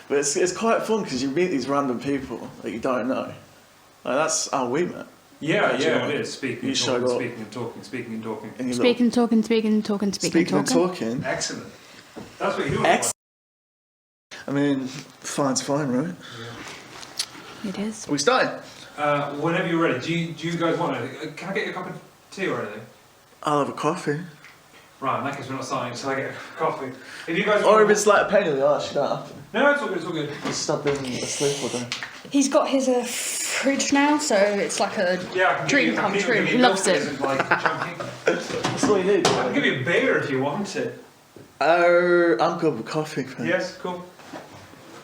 But it's quite fun because you meet these random people that you don't know. Like, that's how we met. Yeah, it is. Speaking and talking. Speaking, talking. Excellent. That's what you do. I mean, fine's fine, right? Yeah. It is. Are we starting? Whenever you're ready. Do you guys want anything? Can I get you a cup of tea or anything? I'll have a coffee. Right, in that case we're not starting until I get a coffee. If you guys or if it's like a pain in the arse, you don't have to. No, it's all good, it's all good. Just stop being asleep all day. He's got his fridge now, so it's like a dream come true. He loves it. That's all you need. I can give you a beer if you want it. Oh, I'm good with coffee, thanks. Yes, cool.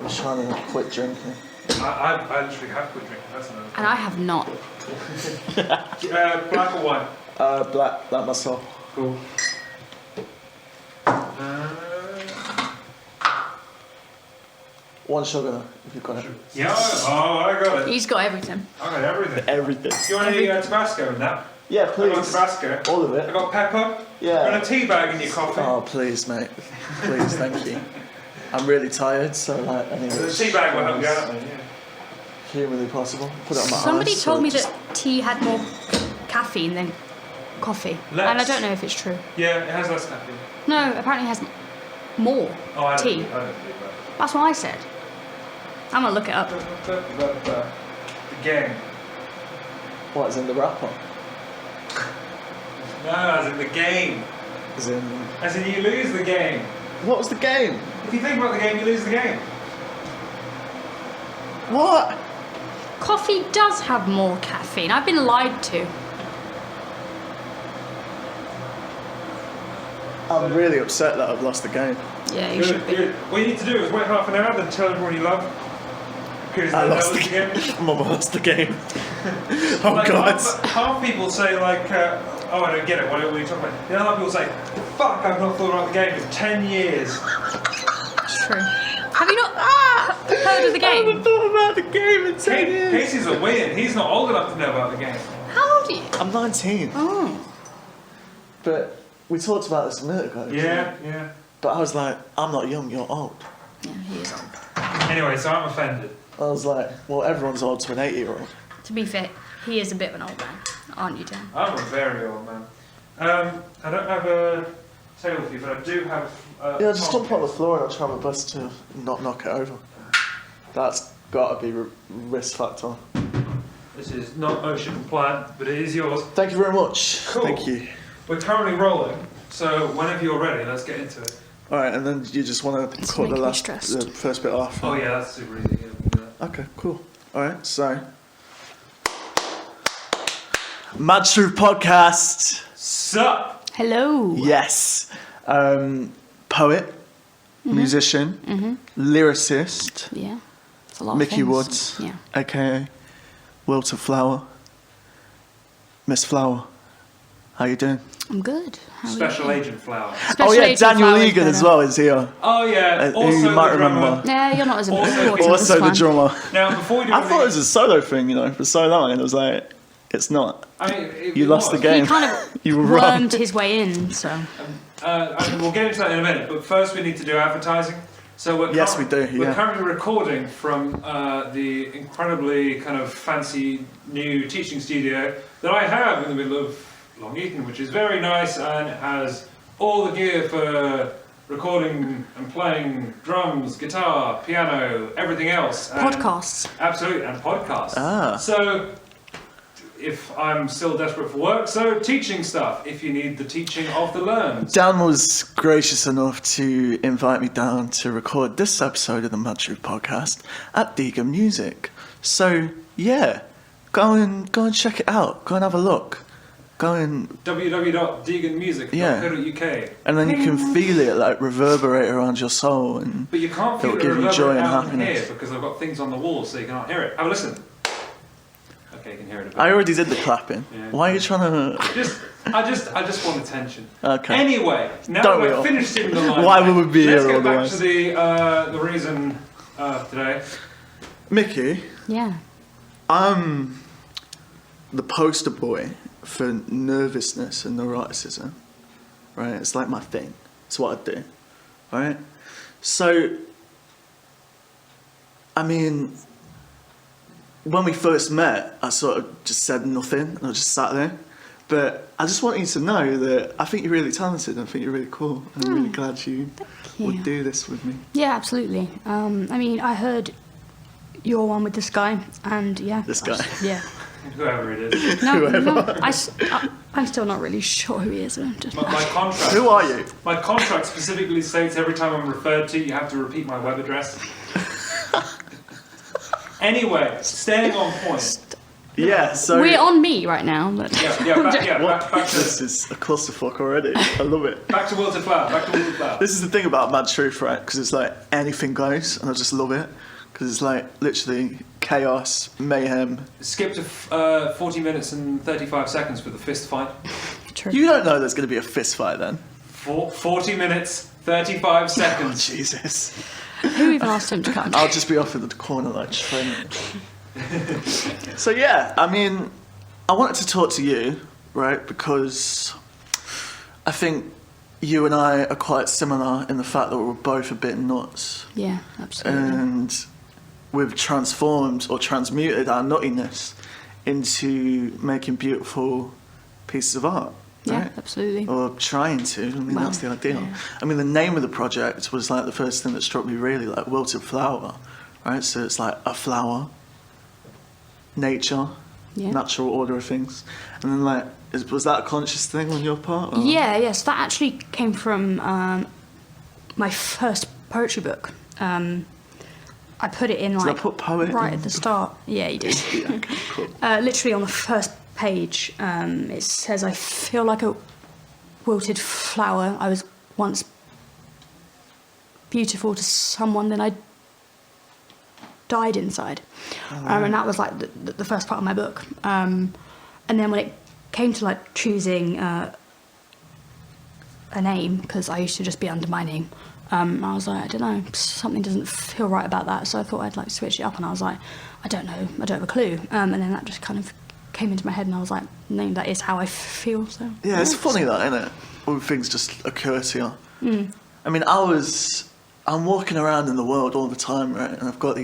I'm trying to quit drinking. I literally have quit drinking, that's another thing. And I have not. Black or white? Black, like myself. Cool. One sugar though, if you've got it. Yeah, I got it. He's got everything. I got everything. Everything. You want any Tabasco in that? Yeah, please. I got Tabasco. All of it. I got pepper. Yeah. You want a tea bag in your coffee? Oh, please, mate. Please, thank you. I'm really tired, so like, anyway. The tea bag will help you out, yeah. Humanly possible. Put it on my Somebody eyes, told me that tea had more caffeine than coffee. Less. And I don't know if it's true. Yeah, it has less caffeine. No, apparently it has more tea. I don't believe that. That's what I said. I'm gonna look it up. The game. What, is in the rapper? No, as in the game. As in you lose the game. What was the game? If you think about the game, you lose the game. What? Coffee does have more caffeine. I've been lied to. I'm really upset that I've lost the game. Yeah, you should be. What you need to do is wait half an hour, then tell everyone you love. Because I lost the game. Mum lost the game. Oh like God. Half people say like, oh I don't get it, what are you talking about? The other people say, fuck, I've not thought about the game for 10 years. It's true. Have you not heard of the I game? haven't thought about the game in 10 years. Casey's a weird, he's not old enough to know about the game. How old are you? I'm 19. Oh. But we talked about this a minute ago. Yeah. But I was like, I'm not young, you're old. Yeah, he is old. Anyway, so I'm offended. I was like, well, everyone's old to an 80-year-old. To be fair, he is a bit of an old man, aren't you, Dan? I'm a very old man. I don't have a table for you, but I do have Yeah, just jump on the floor and I'll try my best to not knock it over. That's got to be risk factor. This is not ocean compliant, but it is yours. Thank you very much. Cool. Thank you. We're currently rolling, so whenever you're ready, let's get into it. Alright, and then you just want to cut the first bit off. Oh yeah, that's super easy. Yeah, we can do that. Okay, cool. Alright, so. Mad Truth Podcast. Sup? Hello. Yes. Poet, musician, lyricist. Yeah. It's a lot of Micki things. Woods. Yeah. AKA Wilted Flower. Miss Flower. How you doing? I'm good. How are Special you? Agent Flower. Special Daniel Agent Flower is Egan as better. well is here. Oh yeah, Who also you might the drummer. remember. Yeah, you're not as Also- important. Also the drummer. Now, before we do I thought it was a solo thing, for so long, and it was like, it's not. You lost the game. He kind of You were wrong. wormed his way in, so. We'll get into that in a minute, but first we need to do advertising. So we're Yes, we do, We're yeah. currently recording from the incredibly kind of fancy new teaching studio that I have in the middle of Long Eaton, which is very nice and has all the gear for recording and playing drums, guitar, piano, everything else. And Podcasts. Absolutely, and podcasts. Ah. So, if I'm still desperate for work, so teaching stuff, if you need the teaching of the learned. Dan was gracious enough to invite me down to record this episode of the Mad Truth Podcast at Degan Music. So, yeah, go and check it out. Go and have a look. Go and... www.deganmusic.co.uk. And then you can feel it like reverberate around your soul, and But you can't feel it'll it give you joy and out happiness. here because I've got things on the wall so you can't hear it. Oh, listen. Okay, you can hear it a bit. I already did the clapping. Yeah. Why are you trying to? I just want attention. Okay. Anyway, now Don't that we all? we've finished in the line. Why would we be let's here get back otherwise? to the reason today. Mickey, Yeah. I'm the poster boy for nervousness and neuroticism. Right, it's like my thing. It's what I do. Right, so I mean, when we first met, I sort of just said nothing, and I just sat there. But I just want you to know that I think you're really talented, and I think you're really cool, and I'm really glad you would do this with me. Yeah, absolutely. I mean, I heard your one with this guy, and This guy? Yeah. Whoever it is. No, I'm still not really sure who he is. My contract. Who are you? My contract specifically states every time I'm referred to, you have to repeat my web address. Anyway, staying on point. Yeah, so... We're on me right now. But Back to This is a clusterfuck already. I love it. Back to Wilted Flower. This is the thing about Mad Truth, right? Because it's like anything goes, and I just love it. Because it's like literally chaos, mayhem. Skip to 40 minutes and 35 seconds for the fist fight. True. You don't know there's going to be a fist fight then. 40 minutes, 35 Oh, seconds. Jesus. Who even asked him to come? I'll just be off in the corner like training. So yeah, I mean, I wanted to talk to you, right? Because I think you and I are quite similar in the fact that we're both a bit nuts. Yeah, absolutely. And we've transformed or transmuted our nuttiness into making beautiful pieces of art. Yeah, right? absolutely. Or trying to. I mean, Well, that's the ideal. yeah. I mean, the name of the project was like the first thing that struck me really, like Wilted Flower, right? So it's like a flower, nature, Yeah. natural order of things. And then like, was that a conscious thing on your part? Or? Yeah, yes, that actually came from my first poetry book. I put it in Did I like put poet right in? at the start. Yeah, you did. Yeah, okay, cool. Literally on the first page, it says, "I feel like a wilted flower. I was once beautiful to someone, then I died inside." And that was like the first part of my book. And then when it came to like choosing a name, because I used to just be under my name, I was like, I don't know, something doesn't feel right about that. So I thought I'd like switch it up, and I was like, I don't know, I don't have a clue. And then that just kind of came into my head, and I was like, no, that is how I feel. So Yeah, it's funny that, isn't it? When things just occur to you. I mean, I'm walking around in the world all the time, right? And I've got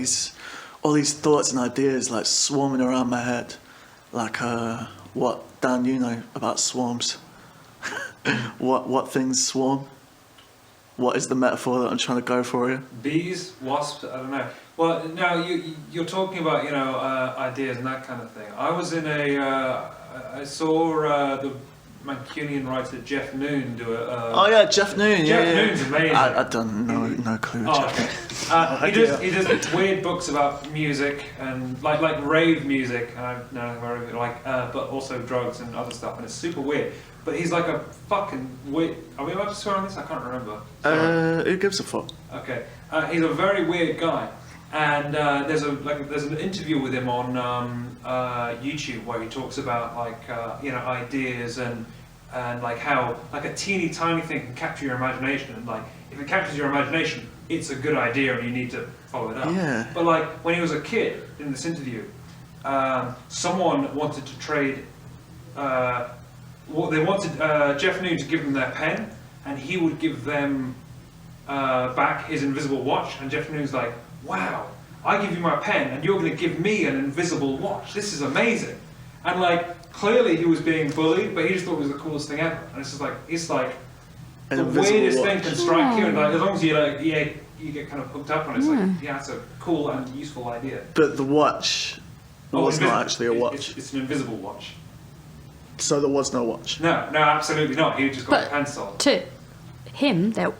all these thoughts and ideas like swarming around my head. Like, what, Dan, you know about swarms? What things swarm? What is the metaphor that I'm trying to go for here? Bees, wasps, I don't know. Well, now you're talking about, ideas and that kind of thing. I was in I saw the Mancunian writer Jeff Noon do a... Oh yeah, Jeff Noon, Jeff yeah. Noon's amazing. I don't know, no clue. Oh, Jeff. okay. He does weird books about music and like rave music, and I don't know where it like, but also drugs and other stuff, and it's super weird. But he's like a fucking weird. Are we allowed to swear on this? I can't remember. Who gives a fuck? Okay, he's a very weird guy, and there's an interview with him on YouTube where he talks about ideas and like how like a teeny tiny thing can capture your imagination, and like if it captures your imagination, it's a good idea and you need to follow it up. Yeah. But like when he was a kid in this interview, someone wanted to trade. They wanted Jeff Noon to give them their pen, and he would give them back his invisible watch. And Jeff Noon's like, "Wow, I give you my pen, and you're going to give me an invisible watch. This is amazing." And like, clearly he was being bullied, but he just thought it was the coolest thing ever. And it's just like, An the invisible weirdest watch. thing can strike you, and like as long as you get kind of hooked up on it, it's like, yeah, it's a cool and useful idea. But the watch was not actually a watch. It's an invisible watch. So there was no watch. No, absolutely not. He just got a pencil. To him, there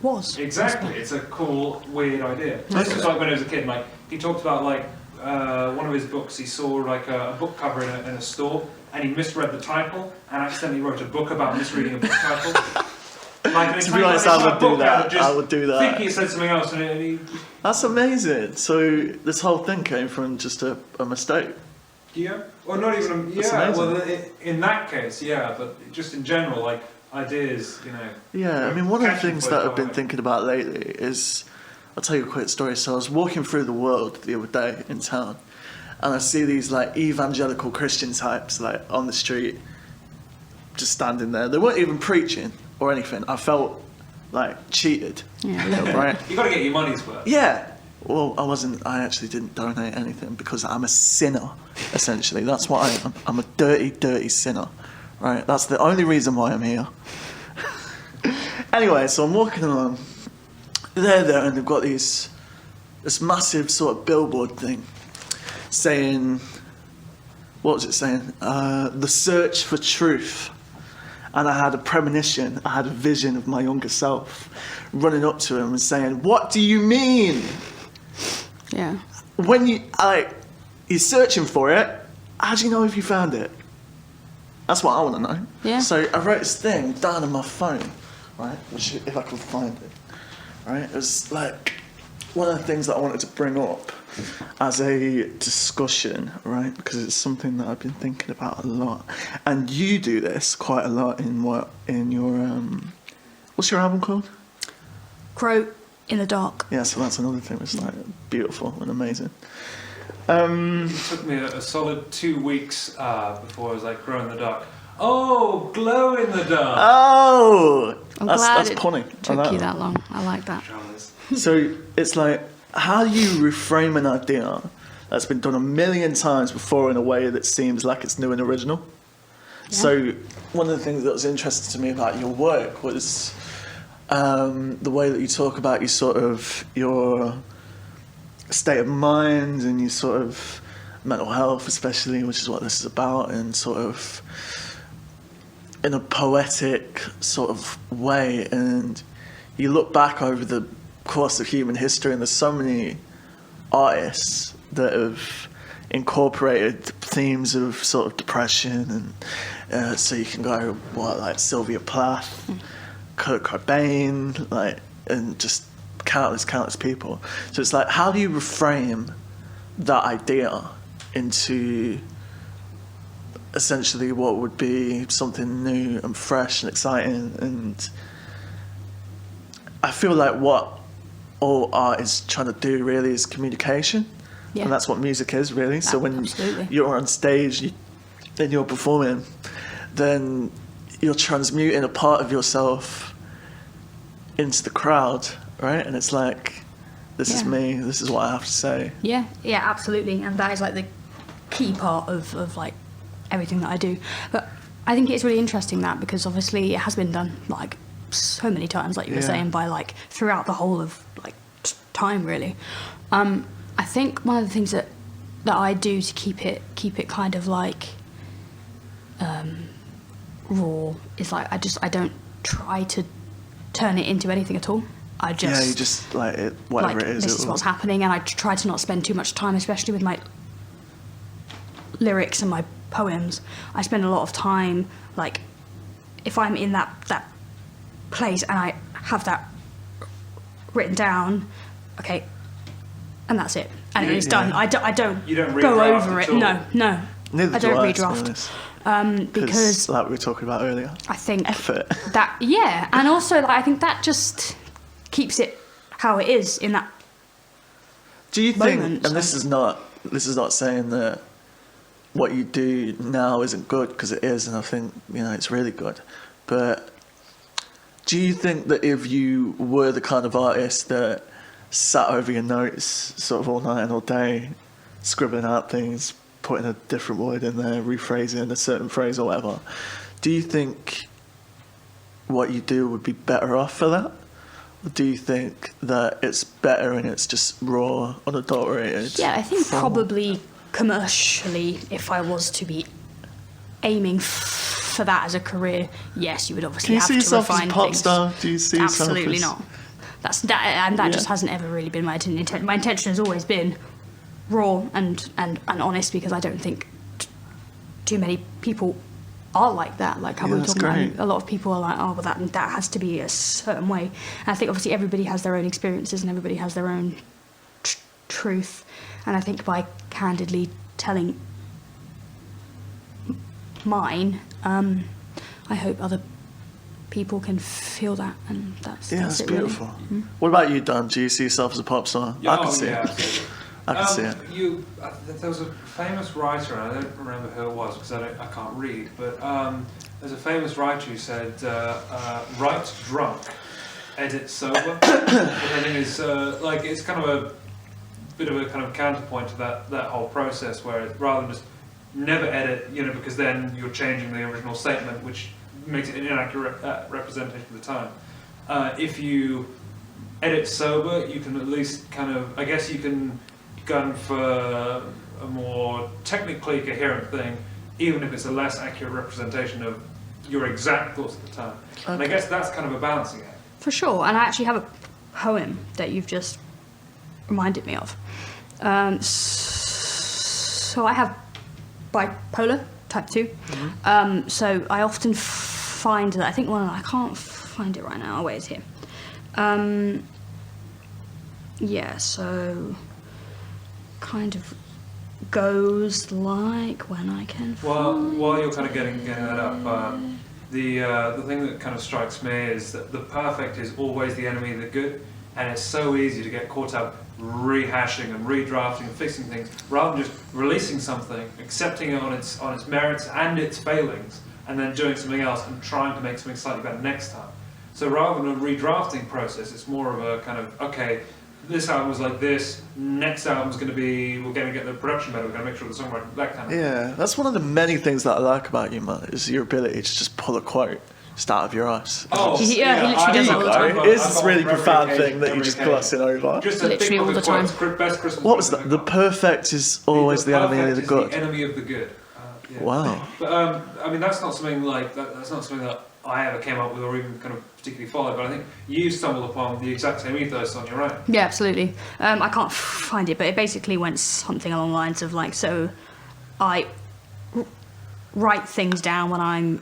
was. Exactly, it's a cool, weird idea. This was like when I was a kid. Like he talked about like one of his books. He saw like a book cover in a store, and he misread the title and accidentally wrote a book about misreading a book title. Like, To be honest, I would do that. I would do that. I think he said something else, and he. That's amazing. So this whole thing came from just a mistake. Yeah, or not even. That's Yeah, amazing. well, in that case, yeah, but just in general, like ideas, Yeah, I mean, one of the catching things for that it I've been that way. thinking about lately is, I'll tell you a quick story. So I was walking through the world the other day in town, and I see these like evangelical Christian types like on the street, just standing there. They weren't even preaching or anything. I felt like cheated. Yeah, a little bit. Right? You got to get your money's worth. Yeah, Well, I actually didn't donate anything because I'm a sinner, essentially. That's what I am. I'm a dirty, dirty sinner, right? That's the only reason why I'm here. Anyway, so I'm walking along. They're there and they've got this massive sort of billboard thing saying, what was it saying? The search for truth. And I had a premonition, I had a vision of my younger self running up to him and saying, "What do you mean? Yeah. When you're searching for it, how do you know if you found it?" That's what I want to know. Yeah. So I wrote this thing down on my phone, right? Which, if I could find it, right? It was like one of the things that I wanted to bring up as a discussion, right? Because it's something that I've been thinking about a lot, and you do this quite a lot in your what's your album called? Crow in the Dark. Yeah, so that's another thing that's like beautiful and amazing. It took me a solid 2 weeks before I was like, "Grow in the dark." Oh, glow in the dark. Oh, I'm that's glad it punny. took you that long. I like that. So it's like, how do you reframe an idea that's been done a million times before in a way that seems like it's new and original? Yeah. So one of the things that was interesting to me about your work was the way that you talk about your state of mind and your sort of mental health, especially, which is what this is about, and sort of in a poetic sort of way. And you look back over the course of human history, and there's so many artists that have incorporated themes of sort of depression, and so you can go like Sylvia Plath, Kurt Cobain, like, and just countless people. So it's like, how do you reframe that idea into essentially what would be something new and fresh and exciting? And I feel like what all art is trying to do really is communication. Yeah. And that's what music is, really. So when Absolutely. you're on stage and you're performing, then you're transmuting a part of yourself into the crowd, right? And it's like, this is Yeah. me, this is what I have to say. Yeah, absolutely. And that is like the key part of like everything that I do. But I think it's really interesting that, because obviously it has been done like so many times, like you were Yeah. saying, by like throughout the whole of like time, really. I think one of the things that I do to keep it kind of like raw is like I don't try to turn it into anything at all. I just You just like it, whatever like, it is. this is what's happening, and I try to not spend too much time, especially with my lyrics and my poems. I spend a lot of time, like, if I'm in that place and I have that written down, okay, and that's it, and it's done. I don't You don't go redraft over at it. all? No, Neither I do don't I, to be redraft. honest. Because like we were talking about earlier. I think Effort. that, yeah, and also like, I think that just keeps it how it is in that. Do you think, moment, and this so- is not saying that what you do now isn't good, because it is, and I think, it's really good, but do you think that if you were the kind of artist that sat over your notes sort of all night and all day, scribbling out things, putting a different word in there, rephrasing a certain phrase or whatever, do you think what you do would be better off for that? Or do you think that it's better and it's just raw, unadulterated? Yeah, I think formal? probably commercially, if I was to be aiming for that as a career, yes, you would obviously Can you have see to yourself as a refine pop things. star? Do you see yourself Absolutely as... not. That's that, and that Yeah. just hasn't ever really been my intention. My intention has always been raw and honest, because I don't think too many people are like that. Like how we were that's talking about, great. a lot of people are like, oh, well, that has to be a certain way. And I think obviously everybody has their own experiences and everybody has their own truth. And I think by candidly telling mine, I hope other people can feel that, and that's Yeah, that's that's it, really. beautiful. What about you, Dan? Do you see yourself as a pop star? I can see it. Absolutely. I can see it. There was a famous writer, and I don't remember who it was because I can't read, but there's a famous writer who said, write drunk, edit sober, which I think is, it's kind of bit of a kind of counterpoint to that whole process, where rather than just never edit, because then you're changing the original statement, which makes it an inaccurate representation of the time. If you edit sober, you can at least I guess you can gun for a more technically coherent thing, even if it's a less accurate representation of your exact thoughts at the time. Okay. And I guess that's kind of a balancing act. For sure, and I actually have a poem that you've just reminded me of. So I have bipolar type 2. Mm-hmm. So I often find that, I think I can't find it right now. Oh, wait, it's here. So kind of goes like when I can find while you're kind of getting that up, the thing that kind of strikes me is that the perfect is always the enemy of the good, and it's so easy to get caught up rehashing and redrafting and fixing things rather than just releasing something, accepting it on its merits and its failings, and then doing something else and trying to make something slightly better next time. So rather than a redrafting process, it's more of a kind of, okay, this album was like this, next album's going to be, we're going to get the production better, we're going to make sure the songwriting, that kind of thing. Yeah, that's one of the many things that I like about you, man, is your ability to just pull a quote just out of your ass. Oh, he literally does it all the time. It is this really profound thing that you're just glossing over. Just literally all the time. Best Christmas. What was that? The perfect is always the enemy of the good. The enemy of the good. Yeah. Wow. But I mean, that's not something like that. That's not something that I ever came up with or even kind of particularly followed. But I think you stumbled upon the exact same ethos on your own. Yeah, absolutely. I can't find it, but it basically went something along the lines of like, so I write things down when I'm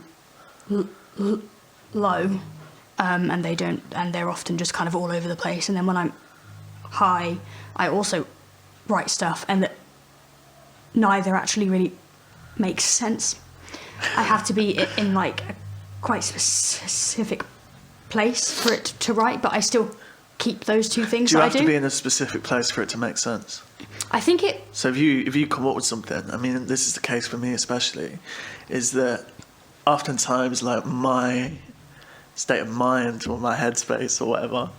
low, and they don't, and they're often just kind of all over the place. And then when I'm high, I also write stuff, and that neither actually really makes sense. I have to be in like a quite specific place for it to write, but I still keep those two things. Do you have to be in a specific place for it to make sense? I think it. So if you come up with something, I mean, this is the case for me especially, is that oftentimes like my state of mind or my headspace or whatever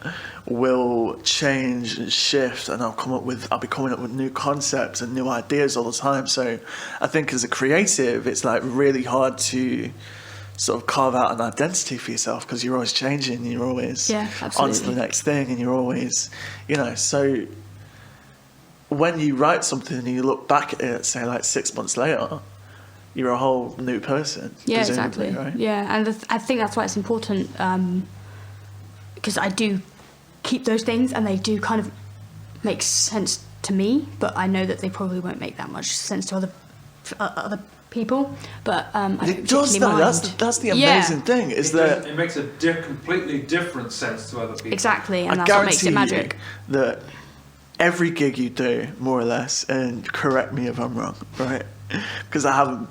will change and shift, and I'll be coming up with new concepts and new ideas all the time. So I think as a creative, it's like really hard to sort of carve out an identity for yourself, because you're always changing, you're always on to the next thing, and you're always, so when you write something and you look back at it, say like 6 months later, you're a whole new person. Yeah, exactly. Right? Yeah, and I think that's why it's important, because I do keep those things and they do kind of make sense to me, but I know that they probably won't make that much sense to other people. But I don't it does that. mind. That's the amazing thing is that it makes a completely different sense to other people. Exactly, and I that's what makes it guarantee magic. you that every gig you do, more or less, and correct me if I'm wrong, right? Because I haven't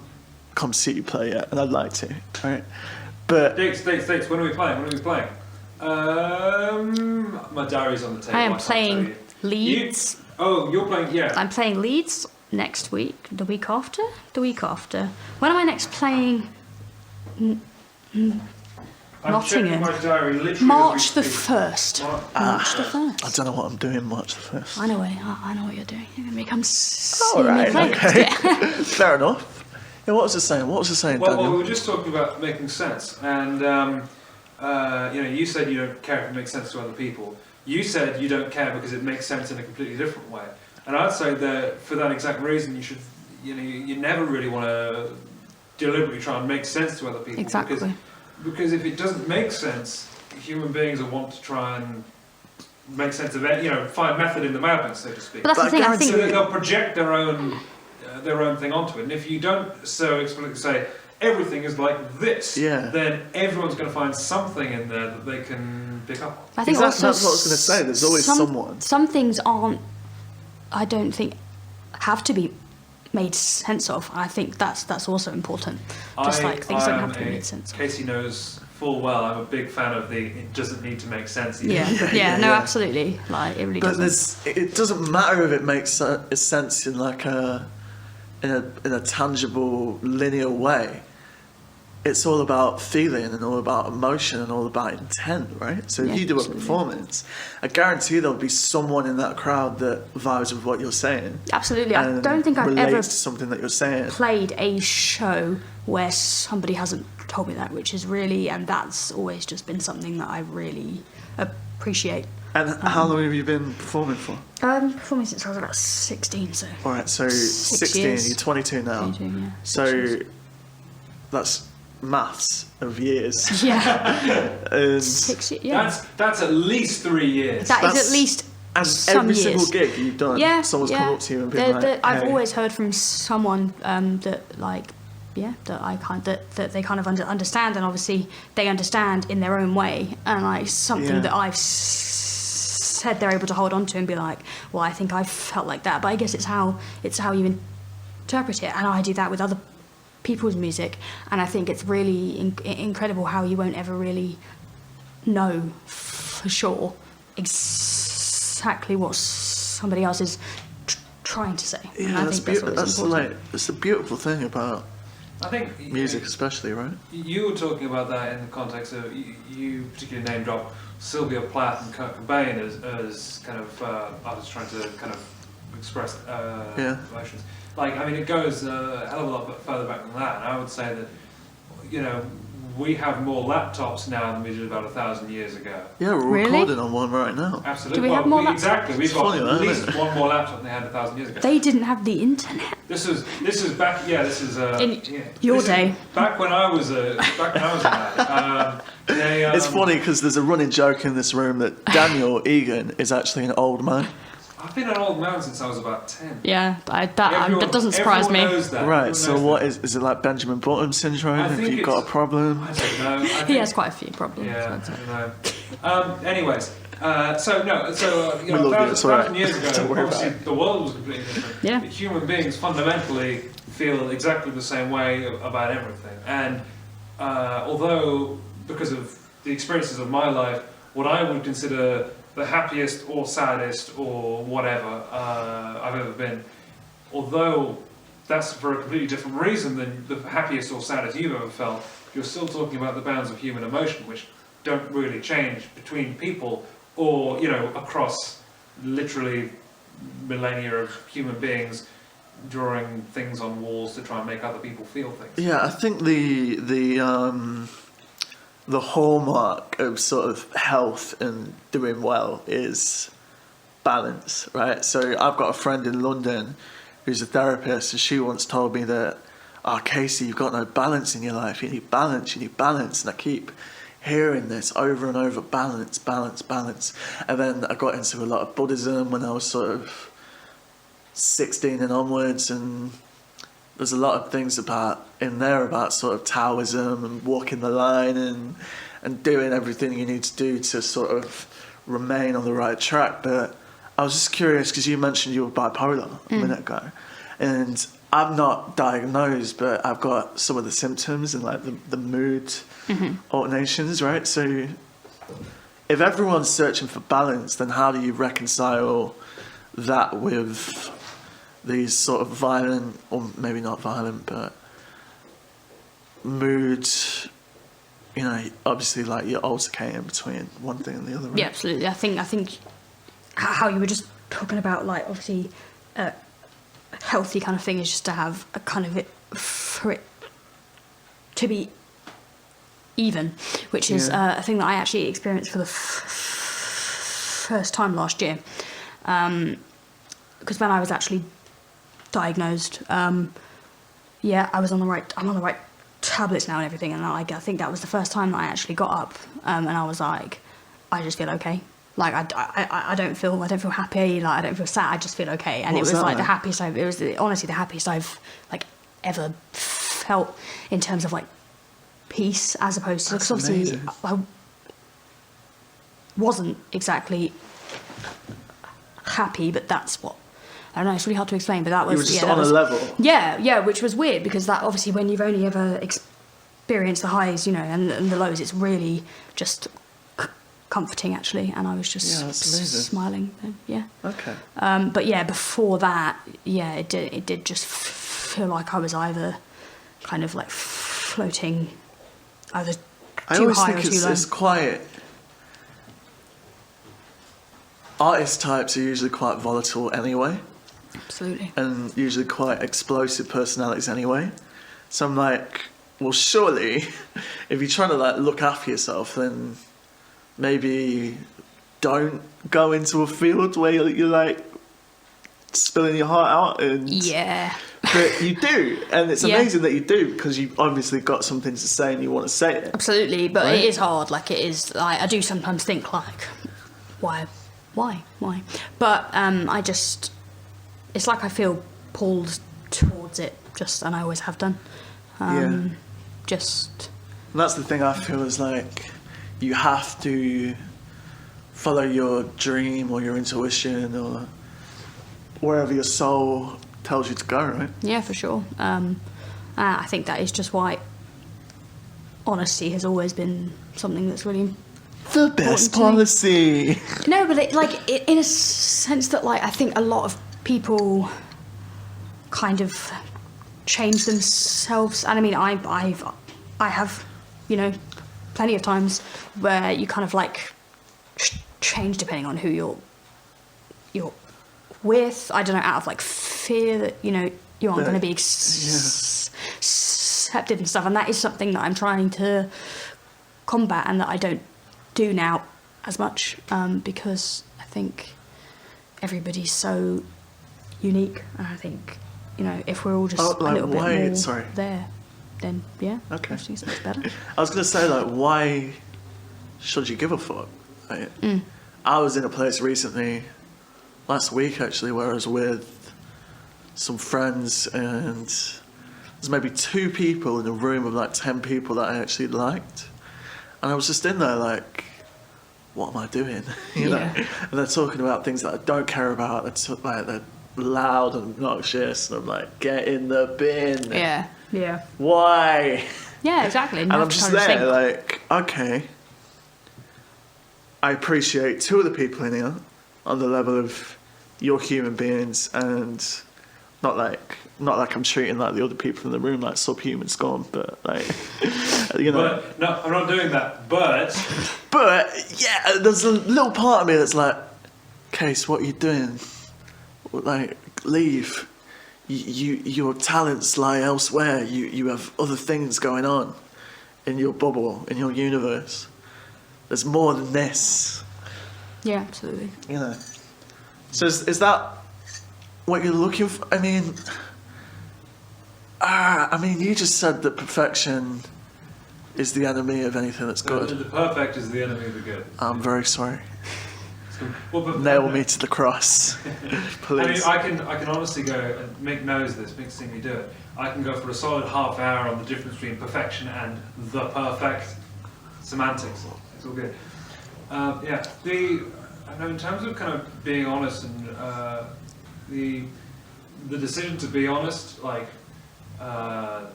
come see you play yet, and I'd like to, right? But dates. When are we playing? My diary's on the table. I am playing Leeds. You're playing, yeah. I'm playing Leeds next week. The week after. When am I next playing? I'm Nottingham. checking my diary literally March the as we speak. 1st. March the 1st. I don't know what I'm doing March the 1st. I know what you're doing. You're going to come see All me right, play. okay. Fair enough. Yeah, what was it saying, Well, Daniel? we were just talking about making sense, and you said you don't care if it makes sense to other people. You said you don't care because it makes sense in a completely different way. And I'd say that for that exact reason, you should, you never really want to deliberately try and make sense to other people. Exactly. Because if it doesn't make sense, human beings will want to try and make sense of it, find method in the madness, so to speak. But that's the thing, I think. So that they'll project their own thing onto it. And if you don't so explicitly say, everything is like this, then everyone's going to find something in there that they can pick up on. I think That's also what I was going to say. There's always someone. Some things I don't think, have to be made sense of. I think that's also important. Just like things don't have to be made sense of. Casey knows full well, I'm a big fan of it doesn't need to make sense either. Yeah, absolutely. Like, it really doesn't. But it doesn't matter if it makes sense in like in a tangible, linear way. it's all about feeling and all about emotion and all about intent, right? So if Yeah, you do absolutely. a performance, I guarantee there'll be someone in that crowd that vibes with what you're saying. Absolutely. I and don't think I've relates ever to something that you're saying. played a show where somebody hasn't told me that, which is really, and that's always just been something that I really appreciate. And how long have you been performing for? Performing since I was about 16, so. All right, so 16, years. you're 22 now. 22, yeah. 6 So years. that's maths of years. Yeah. And 6 years, yeah. That's at least 3 years. That is that's- at least and some every years. single gig you've done, Yeah, someone's yeah. come up to you and been like, I've hey. always heard from someone that like, yeah, that I kind that they kind of understand, and obviously they understand in their own way, and like something Yeah. that I've said they're able to hold on to and be like, well, I think I felt like that, but I guess it's how you interpret it, and I do that with other people's music, and I think it's really incredible how you won't ever really know for sure exactly what somebody else is trying to say. And Yeah, I that's think beautiful. always That's important. like it's the beautiful thing about I think music, especially, right? You were talking about that in the context of you particularly name drop Sylvia Plath and Kurt Cobain as kind of artists trying to kind of express emotions. Like, I mean, it goes a hell of a lot further back than that. And I would say that, you know, we have more laptops now than we did about 1,000 years ago. Yeah, we're Really? recording on one right now. Absolutely. Do we have more laptops? Exactly. We've It's got funny, at that, least isn't it? one more laptop than they had 1,000 years ago. They didn't have the internet. This is back. Yeah, this is In yeah. your This is day. back when I was a lad. It's funny because there's a running joke in this room that Daniel Egan is actually an old man. I've been an old man since I was about 10. Yeah, that Everyone- doesn't surprise me. everyone knows that. Right, Everyone so knows what that. is it like Benjamin Button syndrome? I Have think you got a it's- problem? I don't know. I He think- has quite a few problems. Yeah, so- I don't know. Anyways, you know, We love you, 1,000 it's all right. 1,000 years ago, Don't worry obviously about it. the world was completely different. Yeah. But human beings fundamentally feel exactly the same way about everything. And although, because of the experiences of my life, what I would consider the happiest or saddest or whatever I've ever been, although that's for a completely different reason than the happiest or saddest you've ever felt, you're still talking about the bounds of human emotion, which don't really change between people or, you know, across literally millennia of human beings drawing things on walls to try and make other people feel things. Yeah, I think the hallmark of sort of health and doing well is balance, right? So I've got a friend in London who's a therapist, and she once told me that, Casey, you've got no balance in your life. You need balance, you need balance. And I keep hearing this over and over, balance, balance, balance. And then I got into a lot of Buddhism when I was sort of 16 and onwards, and there's a lot of things in there about sort of Taoism and walking the line and doing everything you need to do to sort of remain on the right track. But I was just curious because you mentioned you were bipolar a minute ago, and I'm not diagnosed, but I've got some of the symptoms and like the mood alternations, right? So if everyone's searching for balance, then how do you reconcile that with these sort of violent, or maybe not violent, but moods, you know, obviously like you're altercating between one thing and the other, right? Yeah, absolutely. I think how you were just talking about, like, obviously a healthy kind of thing is just to have a kind of for it to be even, which is a thing that I actually experienced for the first time last year. Because when I was actually diagnosed, I'm on the right tablets now and everything, and I think that was the first time that I actually got up, and I was like, I just feel okay. Like I don't feel happy. Like I don't feel sad. I just feel okay. And What it was was that like like? honestly the happiest I've like ever felt in terms of like peace, as opposed to, That's because obviously amazing. I wasn't exactly happy, but that's what, I don't know, it's really hard to explain, but that was... You were just that on was, a level. Yeah, which was weird, because that obviously when you've only ever experienced the highs, you know, and the lows, it's really just comforting, actually, and I was just Yeah, that's amazing. smiling then, yeah. Okay. But yeah, before that, yeah, it did just feel like I was either kind of like floating either I too always high think or too low. it's quite. Artist types are usually quite volatile anyway, Absolutely. and usually quite explosive personalities anyway. So I'm like, well, surely, if you're trying to like look after yourself, then maybe don't go into a field where you're like spilling your heart out. And Yeah. but you do, and it's Yeah. amazing that you do, because you've obviously got something to say and you want to say it. Absolutely, but Right. it is hard. Like, it is. Like, I do sometimes think, like, why? But I just, it's like I feel pulled towards it, just, and I always have done. Yeah. Just, And that's the thing I feel is like you have to follow your dream or your intuition or wherever your soul tells you to go, right? yeah, for sure. I think that is just why honesty has always been something that's really The best policy. No, but in a sense that, like, I think a lot of people kind of change themselves, and I mean, I have, you know, plenty of times where you kind of like change depending on who you're with. I don't know, out of like fear that, you know, you aren't going to be accepted and stuff, and that is something that I'm trying to combat, and that I don't do now as much, because I think everybody's so unique, and I think, you know, if we're all just a little bit more there, then yeah, Okay. I think it's better. I was going to say, like, why should you give a fuck? Right? I was in a place recently, last week actually, where I was with some friends, and there's maybe 2 people in a room of like 10 people that I actually liked. And I was just in there like, what am I doing? you know? And they're talking about things that I don't care about. They're loud and obnoxious, and I'm like, get in the bin. Yeah. Why? Yeah, exactly. And I'm just there like, okay, I appreciate 2 of the people in here on the level of you're human beings, and not like I'm treating like the other people in the room like subhuman scum, but like, you know. But no, I'm not doing that. But yeah, there's a little part of me that's like, Case, what are you doing? Like, leave. Your talents lie elsewhere. You have other things going on in your bubble, in your universe. There's more than this. Yeah, absolutely. You know. So is that what you're looking for? I mean, you just said that perfection is the enemy of anything that's good. The perfect is the enemy of the good. I'm very sorry. Well, but, Nail me to the cross, please. I mean, I can honestly go, and Mick knows this, Mick's seen me do it. I can go for a solid half hour on the difference between perfection and the perfect. Semantics, it's all good. Yeah, I know in terms of kind of being honest and the decision to be honest, like, trying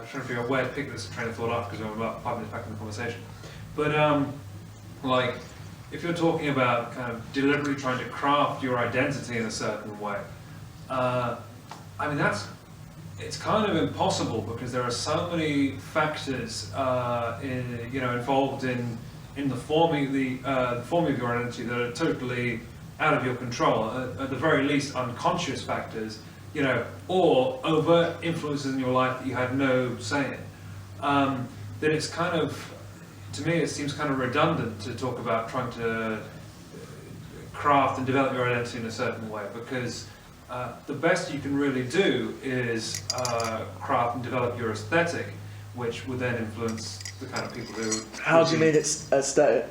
to figure out where to pick this train of thought up because I'm about 5 minutes back in the conversation. But like, if you're talking about kind of deliberately trying to craft your identity in a certain way, I mean, it's kind of impossible because there are so many factors involved in the forming of your identity that are totally out of your control, at the very least unconscious factors, you know, or overt influences in your life that you had no say in. Then it's kind of, to me, it seems kind of redundant to talk about trying to craft and develop your identity in a certain way, because the best you can really do is craft and develop your aesthetic, which would then influence the kind of people who... How do you mean it's aesthetic?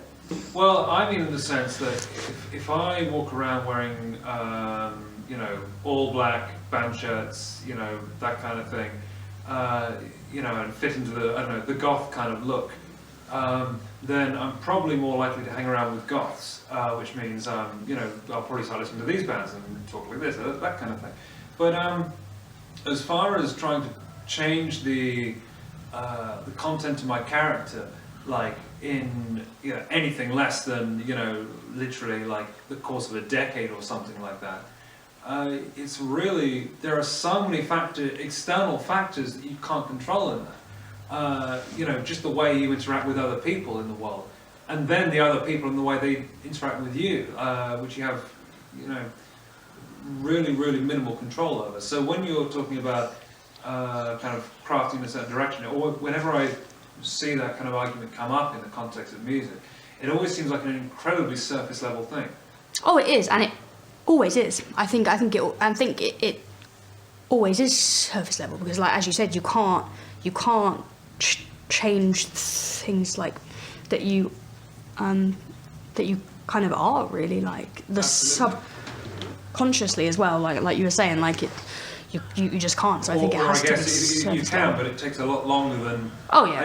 Well, I mean in the sense that if I walk around wearing, all black band shirts, you know, that kind of thing, and fit into the goth kind of look, then I'm probably more likely to hang around with goths, which means, I'll probably start listening to these bands and talk like this, that kind of thing. But as far as trying to change the content of my character, like in anything less than literally like the course of a decade or something like that, it's really, there are so many external factors that you can't control in that. just the way you interact with other people in the world, and then the other people and the way they interact with you, which you have, really, really minimal control over. So when you're talking about kind of crafting in a certain direction, or whenever I see that kind of argument come up in the context of music, it always seems like an incredibly surface level thing. Oh, it is, and it always is. I think it always is surface level, because, like as you said, you can't change things like that you kind of are, really, like the subconsciously as well, like you were saying, like it. You just can't. So I think it has to be. You can, but it takes a lot longer than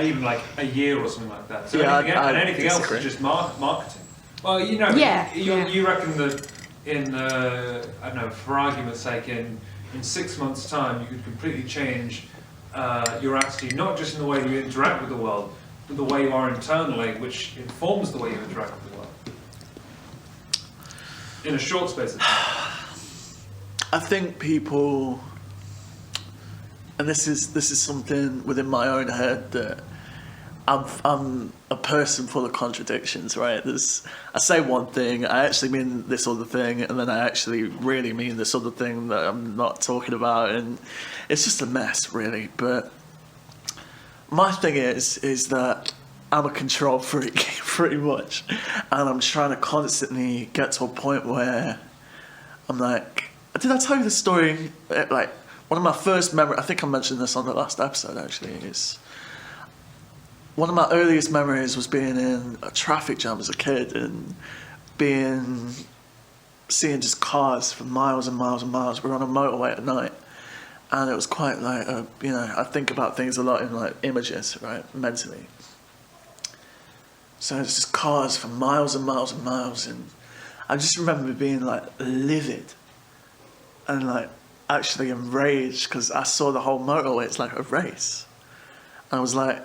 even like a year or something like that. So anything else is just marketing. Well, you reckon that in I don't know, for argument's sake, in 6 months' time, you could completely change your attitude, not just in the way you interact with the world, but the way you are internally, which informs the way you interact with the world. In a short space of time. I think people, and this is something within my own head, that I'm a person full of contradictions, right? I say one thing, I actually mean this other thing, and then I actually really mean this other thing that I'm not talking about, and it's just a mess, really. But my thing is that I'm a control freak, pretty much, and I'm trying to constantly get to a point where I'm like, did I tell you the story? Like, one of my first memories, I think I mentioned this on the last episode actually, is one of my earliest memories was being in a traffic jam as a kid and seeing just cars for miles and miles and miles. We were on a motorway at night, and it was quite like, I think about things a lot in like images, right, mentally. So it's just cars for miles and miles and miles, and I just remember being like livid and like actually enraged because I saw the whole motorway, it's like a race. And I was like,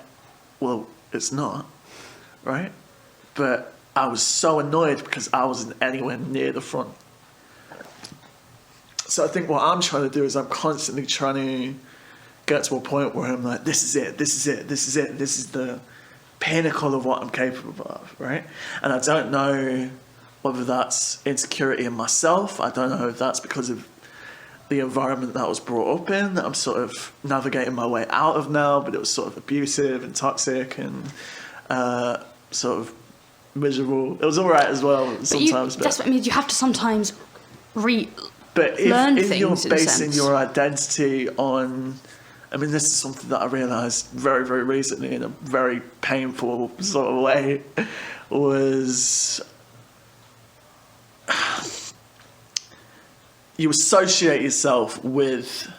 well, it's not, right? But I was so annoyed because I wasn't anywhere near the front. So I think what I'm trying to do is I'm constantly trying to get to a point where I'm like, this is it, this is the pinnacle of what I'm capable of, right? And I don't know whether that's insecurity in myself. I don't know if that's because of the environment that I was brought up in, that I'm sort of navigating my way out of now, but it was sort of abusive and toxic and sort of miserable. It was all right as well sometimes. That's what I mean. You have to sometimes learn But if you're basing your identity on, I mean, this is something that I realised very, very recently in a very painful sort of way, was you associate yourself with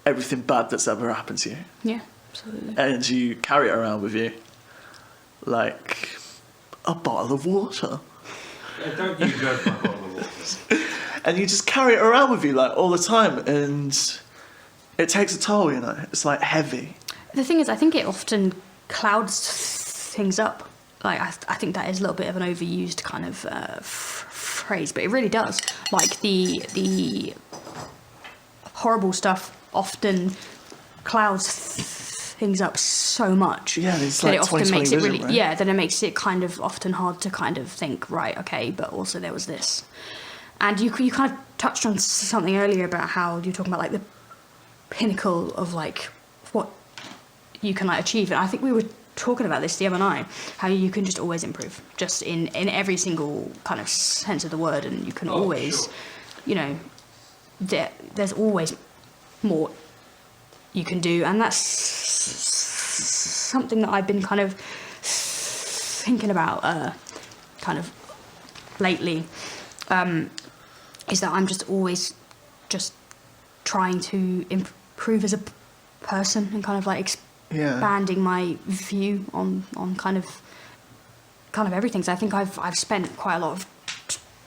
everything bad that's ever happened to you. Yeah, absolutely. And you carry it around with you like a bottle of water. Don't you judge my bottle of water. And you just carry it around with you like all the time, and it takes a toll, It's like heavy. The thing is, I think it often clouds things up. Like, I think that is a little bit of an overused kind of phrase, but it really does. Like, the horrible stuff often clouds things up so much. Yeah, it's that like it often makes it really, right? yeah, then it makes it kind of often hard to kind of think, right, okay, but also there was this. And you kind of touched on something earlier about how you're talking about like the pinnacle of like what you can like achieve, and I think we were talking about this the other night, how you can just always improve, just in every single kind of sense of the word, and you can always, sure. There's always more you can do, and that's something that I've been kind of thinking about kind of lately, is that I'm just always just trying to improve as a person and kind of like expanding my view on kind of everything. So I think I've spent quite a lot of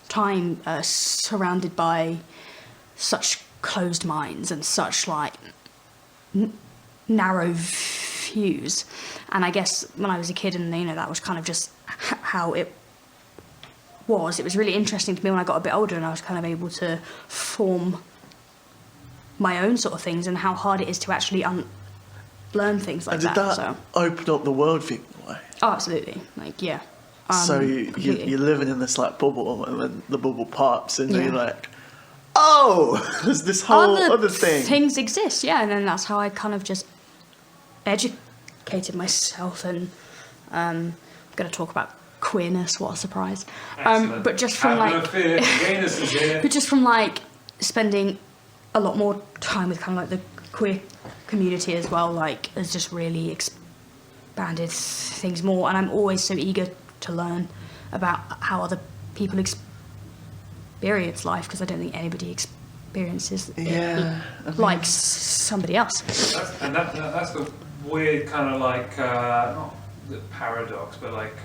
time surrounded by such closed minds and such like narrow views, and I guess when I was a kid, and that was kind of just how it was. It was really interesting to me when I got a bit older and I was kind of able to form my own sort of things, and how hard it is to actually learn things like And did that open up the world for you in a way? Oh, absolutely. Like, yeah. So Completely. you're living in this like bubble, and then the bubble pops, and Yeah. you're like, oh, there's this whole other thing. Things exist, yeah, and then that's how I kind of just educated myself, and I'm going to talk about queerness. What a surprise! Excellent. But just from Have no like, fear, gayness is here. but just from like spending a lot more time with kind of like the queer community as well, like has just really expanded things more, and I'm always so eager to learn about how other people experience life, because I don't think anybody experiences it like somebody else. That's the weird kind of like, not the paradox, but like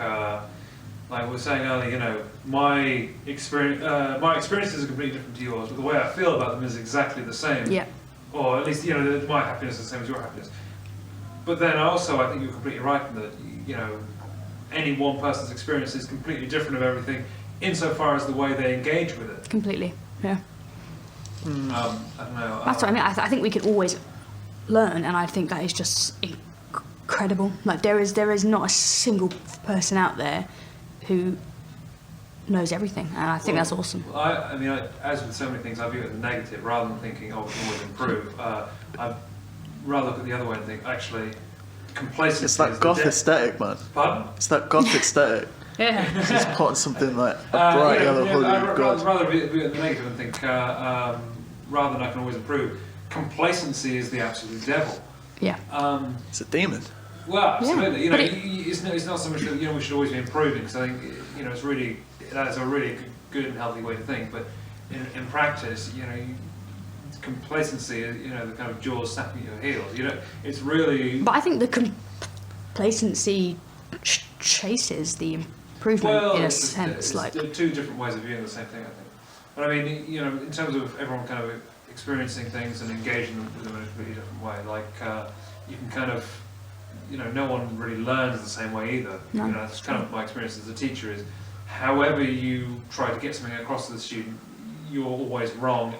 we were saying earlier, you know, my experiences are completely different to yours, but the way I feel about them is exactly the same. Yeah. Or at least, you know, my happiness is the same as your happiness. But then also, I think you're completely right in that, you know, any one person's experience is completely different of everything, insofar as the way they engage with it. Completely, yeah. I don't know. That's what I mean. I think we can always learn, and I think that is just incredible. Like there is not a single person out there who knows everything, and I think that's awesome. I mean, as with so many things, I view it as a negative rather than thinking, oh, we can always improve. I'd rather look at the other way and think, actually, complacency. It's that goth aesthetic, man. Pardon? It's that goth aesthetic. Yeah. Just putting something like a bright yellow hoodie. I'd rather be at the negative and think, rather than I can always improve. Complacency is the absolute devil. Yeah. It's a demon. Well, absolutely. Yeah, You know, it's not so much that, you know, we should always be improving, because I think, you know, that's a really good and healthy way to think. But in practice, you know, complacency, you know, the kind of jaws snapping at your heels. You know, it's really. But I think the complacency chases the improvement in a sense. Like two different ways of viewing the same thing, I think. But I mean, you know, in terms of everyone kind of experiencing things and engaging with them in a completely different way, like you can kind of, you know, no one really learns the same way either. No, you know, that's kind of my experience as a teacher is, however you try to get something across to the student, you're always wrong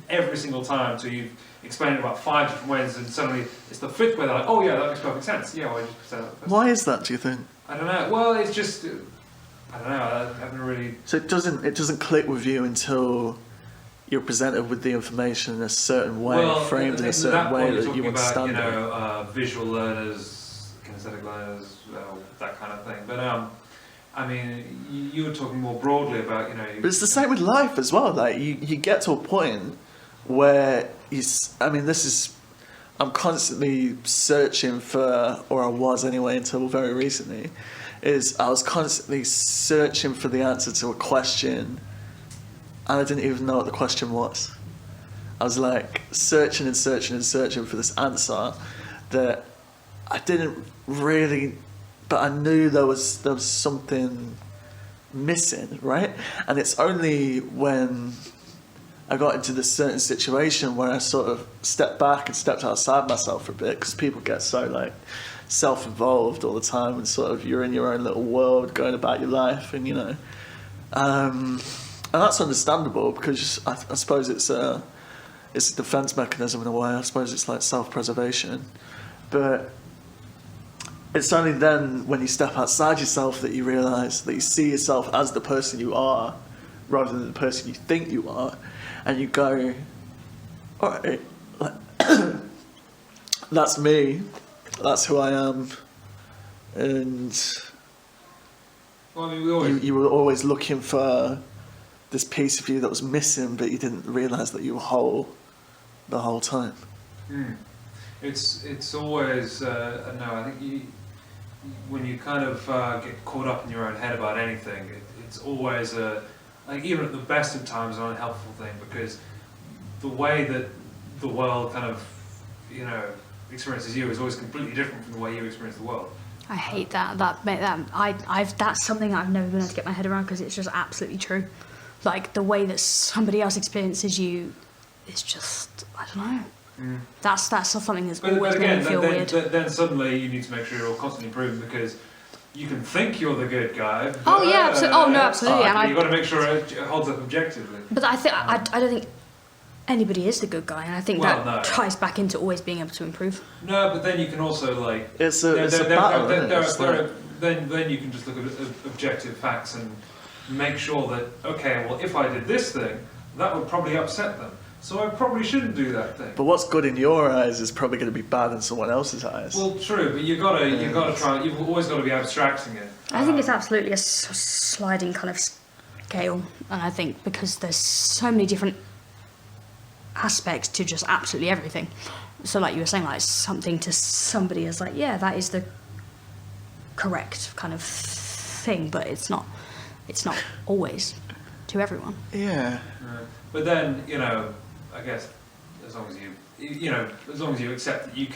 every single time. So you've explained it about 5 different ways, and suddenly it's the 5th way they're like, oh yeah, that makes perfect sense. Yeah, well, I just said that. Why is that, do you think? I don't know. Well, it's just, I don't know. I haven't really. So it doesn't click with you until you're presented with the information in a certain way, framed in a certain way that you understand it. You know, visual learners, kinesthetic learners, that kind of thing. But I mean, you were talking more broadly about, you know. But it's the same with life as well. Like you get to a point where I'm constantly searching for, or I was anyway until very recently, I was constantly searching for the answer to a question, and I didn't even know what the question was. I was like searching and searching and searching for this answer that I didn't really, but I knew there was something missing, right? And it's only when I got into this certain situation where I sort of stepped back and stepped outside myself for a bit, because people get so like self-involved all the time, and sort of you're in your own little world going about your life, and you know, and that's understandable, because I suppose it's a defense mechanism in a way. I suppose it's like self-preservation, but it's only then when you step outside yourself that you realise that you see yourself as the person you are rather than the person you think you are, and you go, all right, that's me, that's who I am, and Well, I mean, you were always looking for this piece of you that was missing, but you didn't realise that you were whole the whole time. It's always no. I think when you kind of get caught up in your own head about anything, it's always like even at the best of times an unhelpful thing, because the way that the world kind of, you know, experiences you is always completely different from the way you experience the world. I hate that. That's something I've never been able to get my head around, because it's just absolutely true. Like the way that somebody else experiences you, it's just, I don't know. That's something that's always made me feel weird. Then suddenly you need to make sure you're constantly improving, because you can think you're the good guy. But, Oh yeah, absolutely. Oh no, absolutely. You've got to make sure it holds up objectively. But I don't think anybody is the good guy, and I think ties back into always being able to improve. No, but then you can also like it's a battle. Then you can just look at objective facts and make sure that okay, well, if I did this thing, that would probably upset them, so I probably shouldn't do that thing. But what's good in your eyes is probably going to be bad in someone else's eyes. Well, true, but you gotta try. You've always got to be abstracting it. I think it's absolutely a sliding kind of scale, and I think because there's so many different aspects to just absolutely everything. So like you were saying, like something to somebody is like, yeah, that is the correct kind of thing, but it's not always to everyone. Yeah. But then, I guess as long as you accept that you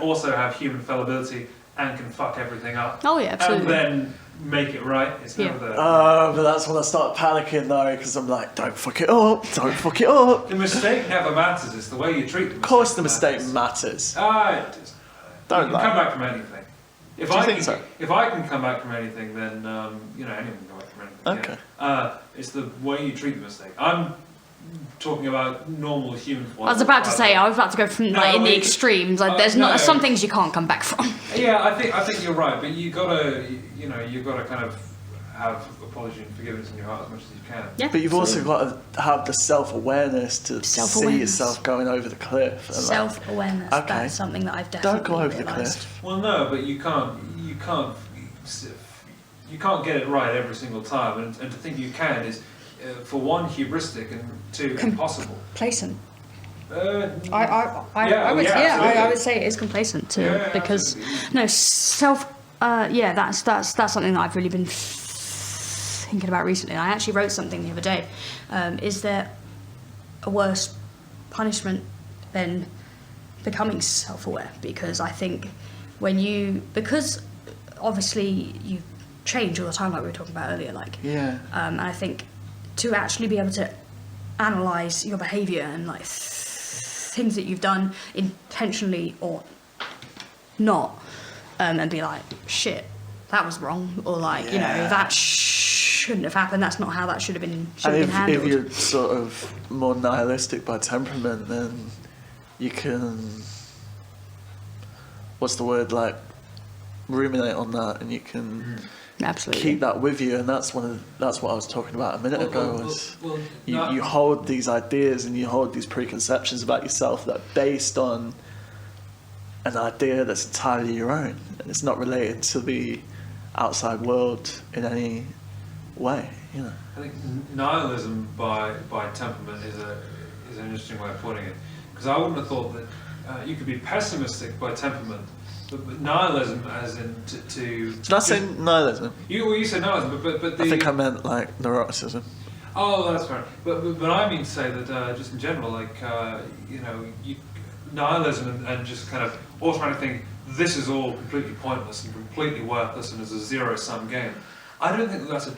also have human fallibility and can fuck everything up. Oh yeah, absolutely. And then make it right. It's never the... but that's when I start panicking though, because I'm like, don't fuck it up. The mistake never matters. It's the way you treat the mistake. Of course the mistake matters. Don't lie. Come back from anything. If I can come back from anything, then anyone can come back from anything. Okay. Yeah. It's the way you treat the mistake. I'm talking about normal human form. I was about to say, I was about to go from in the extremes. Like, there's some things you can't come back from. Yeah, I think you're right, but you gotta kind of have apology and forgiveness in your heart as much as you can. Yeah. But you've also got to have the self-awareness to see yourself going over the cliff. And self-awareness. Okay. That's something that I've definitely Don't go over realised. the cliff. Well, no, but you can't get it right every single time, and to think you can is, for one, hubristic, and two, impossible. Complacent. I would say it is complacent too, because that's something that I've really been thinking about recently. I actually wrote something the other day. Is there a worse punishment than becoming self-aware? Because I think because obviously you change all the time, like we were talking about earlier, and I think to actually be able to analyse your behaviour and like things that you've done intentionally or not, and be like, shit, that was wrong, or like that shouldn't have happened, that's not how that should have been handled. If you're sort of more nihilistic by temperament, then you can, what's the word, like ruminate on that, and you can absolutely keep that with you. And that's what I was talking about a minute ago. You hold these ideas and you hold these preconceptions about yourself that are based on an idea that's entirely your own, and it's not related to the outside world in any way. I think nihilism by temperament is an interesting way of putting it, because I wouldn't have thought that you could be pessimistic by temperament, but nihilism, as in to Did I say nihilism? You said nihilism, but I think I meant like neuroticism. Oh, that's fair. But I mean to say that just in general, like nihilism and just kind of automatically think this is all completely pointless and completely worthless and is a zero-sum game. I don't think that's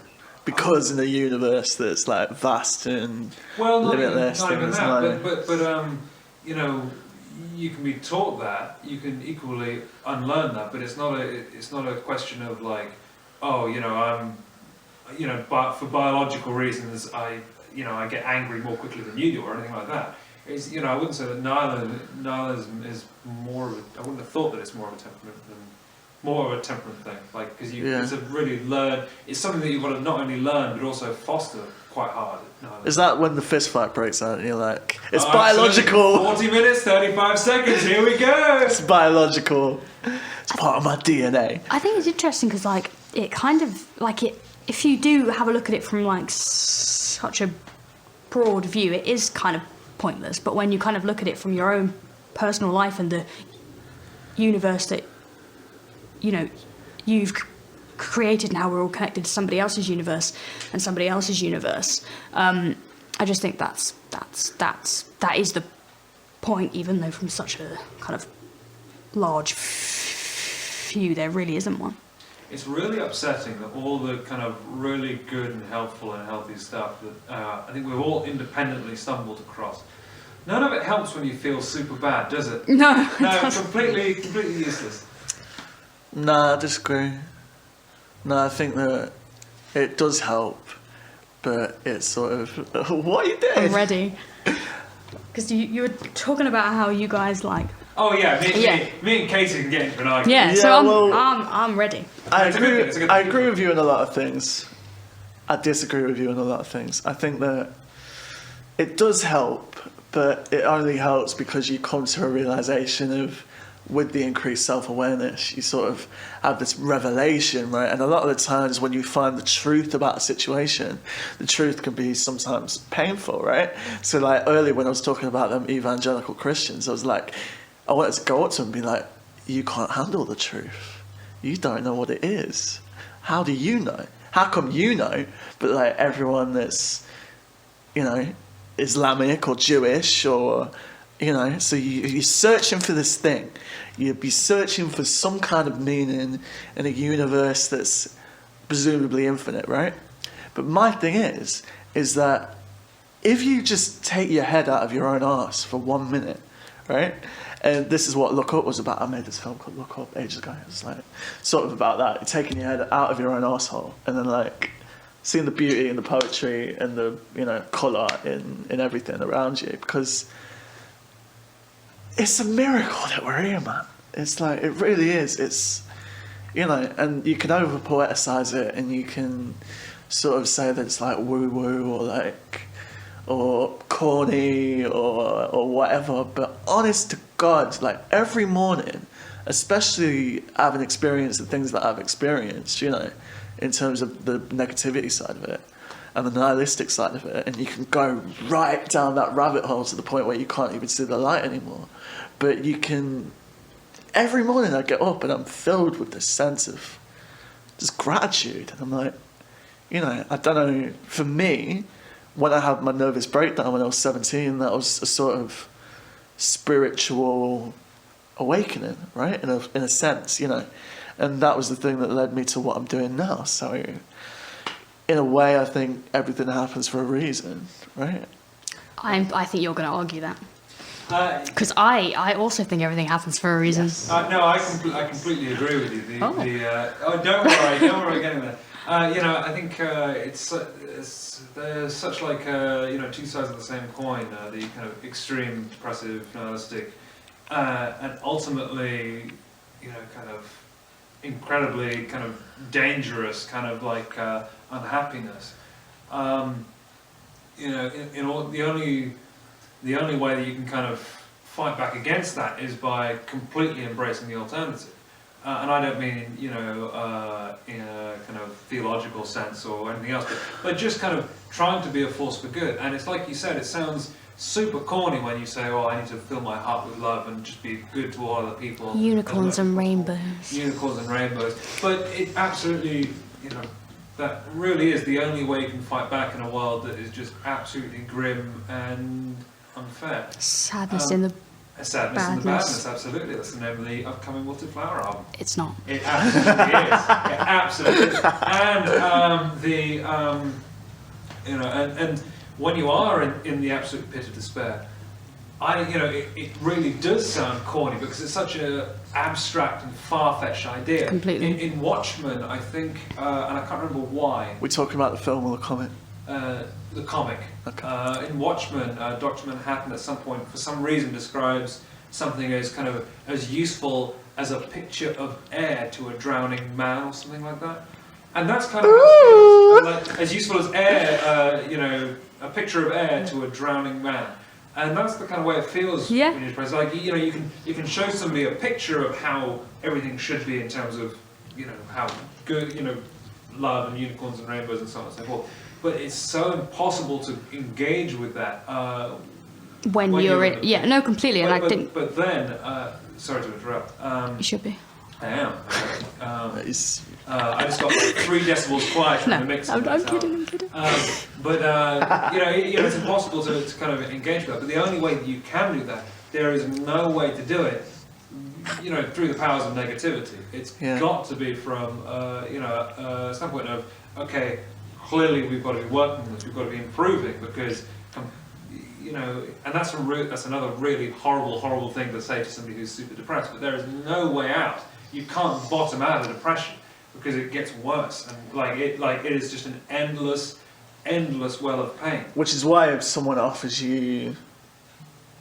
because in a universe that's like vast and limitless. Not even that. But you can be taught that. You can equally unlearn that. But it's not a question of like, I'm, but for biological reasons, I get angry more quickly than you do, or anything like that. It's, I wouldn't say that nihilism is more of I wouldn't have thought that it's more of a temperament thing, like, because it's a really it's something that you've got to not only learn but also foster quite hard. Is that when the fist fight breaks out and you're like, it's biological? 40 minutes, 35 seconds, here we go! It's biological. It's part of my DNA. I think it's interesting because, like, it kind of, like, if you do have a look at it from, like, such a broad view, it is kind of pointless. But when you kind of look at it from your own personal life and the universe that you've created, and how we're all connected to somebody else's universe and somebody else's universe, I just think that is the point, even though from such a kind of large view there really isn't one. It's really upsetting that all the kind of really good and helpful and healthy stuff that I think we've all independently stumbled across, none of it helps when you feel super bad, does it? No, completely useless. Nah, I disagree. No, I think that it does help, but it's sort of... What are you doing? I'm ready. Because you were talking about how you guys like. Oh yeah, me and Katie can get into an argument. Yeah, Yeah, so well- I'm ready. I It's a good agree. thing, it's a good I thing. agree with you on a lot of things. I disagree with you on a lot of things. I think that it does help, but it only helps because you come to a realization of, with the increased self-awareness, you sort of have this revelation, right? And a lot of the times when you find the truth about a situation, the truth can be sometimes painful, right? So like earlier when I was talking about them evangelical Christians, I was like, I wanted to go up to them and be like, you can't handle the truth. You don't know what it is. How do you know? How come you know, but like everyone that's, you know, Islamic or Jewish or, you know, so you're searching for this thing. You'd be searching for some kind of meaning in a universe that's presumably infinite, right? But my thing is that if you just take your head out of your own arse for 1 minute, right? And this is what Look Up was about. I made this film called Look Up ages ago. It was like sort of about that. You're taking your head out of your own arsehole and then like seeing the beauty and the poetry and the, you know, colour in everything around you, because it's a miracle that we're here, man. It's like, it really is. It's, you know, and you can over poeticize it and you can sort of say that it's like woo woo or like, or corny or whatever, but honest to God, like every morning, especially having experienced the things that I've experienced, you know, in terms of the negativity side of it and the nihilistic side of it, and you can go right down that rabbit hole to the point where you can't even see the light anymore. But you can, every morning I get up and I'm filled with this sense of just gratitude, and I'm like, you know, I don't know, for me, when I had my nervous breakdown when I was 17, that was a sort of spiritual awakening, right? In a sense, you know. And that was the thing that led me to what I'm doing now. So, in a way, I think everything happens for a reason, right? I think you're going to argue that. Uh, Because I also think everything happens for a reason. no, I completely agree with you. Oh. Don't worry, getting there. You know, I think there's such like you know, two sides of the same coin. The kind of extreme depressive, nihilistic, and ultimately, you know, kind of incredibly kind of dangerous kind of like unhappiness. You know, in all, the only way that you can kind of fight back against that is by completely embracing the alternative. And I don't mean, you know, in a kind of theological sense or anything else, but just kind of trying to be a force for good. And it's like you said, it sounds super corny when you say, oh, I need to fill my heart with love and just be good to all other people. Unicorns and rainbows. Unicorns and rainbows. But it absolutely, you know, that really is the only way you can fight back in a world that is just absolutely grim and unfair. Sadness in the... A sadness in the Badness. badness, absolutely. That's the name of the upcoming Wilted Flower album. It's not. It absolutely is. It absolutely is. And you know, and when you are in the absolute pit of despair, you know, it really does sound corny because it's such an abstract and far-fetched idea. Completely. In Watchmen, I think, and I can't remember why. We're talking about the film or the comic? The comic. Okay. In Watchmen, Dr. Manhattan at some point, for some reason, describes something as kind of as useful as a picture of air to a drowning man, or something like that. And that's kind of how it feels. Like, as useful as air, you know, a picture of air to a drowning man. And that's the kind of way it feels Yeah. when you're depressed. Like, you know, you can show somebody a picture of how everything should be in terms of, you know, how good, you know, love and unicorns and rainbows and so on and so forth. But it's so impossible to engage with that When you're in... Yeah, no, completely. And I think... But then, sorry to interrupt. You should be. I am. It's, I just got like 3 decibels quiet from No, the mix. I'm kidding. But you know, it's impossible to kind of engage with that. But the only way that you can do that, there is no way to do it, you know, through the powers of negativity. It's got to be from, you know, a standpoint of, okay, clearly we've got to be working on this, we've got to be improving, because, you know, and that's another really horrible thing to say to somebody who's super depressed, but there is no way out. You can't bottom out of depression, because it gets worse, and it is just an endless endless well of pain. Which is why if someone offers you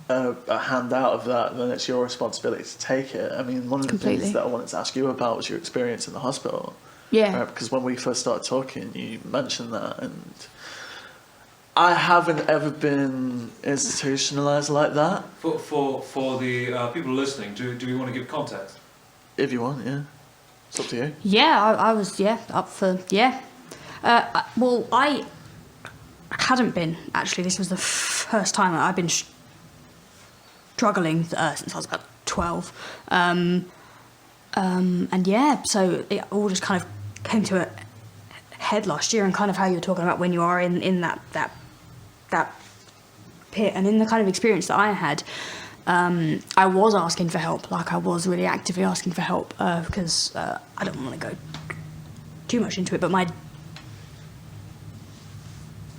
a handout of that, then it's your responsibility to take it. I mean, one of the things that I wanted to ask you about was your experience in the hospital. Yeah. Right? Because when we first started talking, you mentioned that, and I haven't ever been institutionalized like that. For the people listening, do we want to give context? If you want, yeah. It's up to you. Yeah, I was, up for, well, I hadn't been, actually. This was the first time I've been struggling since I was about 12. And so it all just kind of came to a head last year, and kind of how you were talking about when you are in that pit, and in the kind of experience that I had, I was asking for help. Like, I was really actively asking for help because I don't want to go too much into it, but my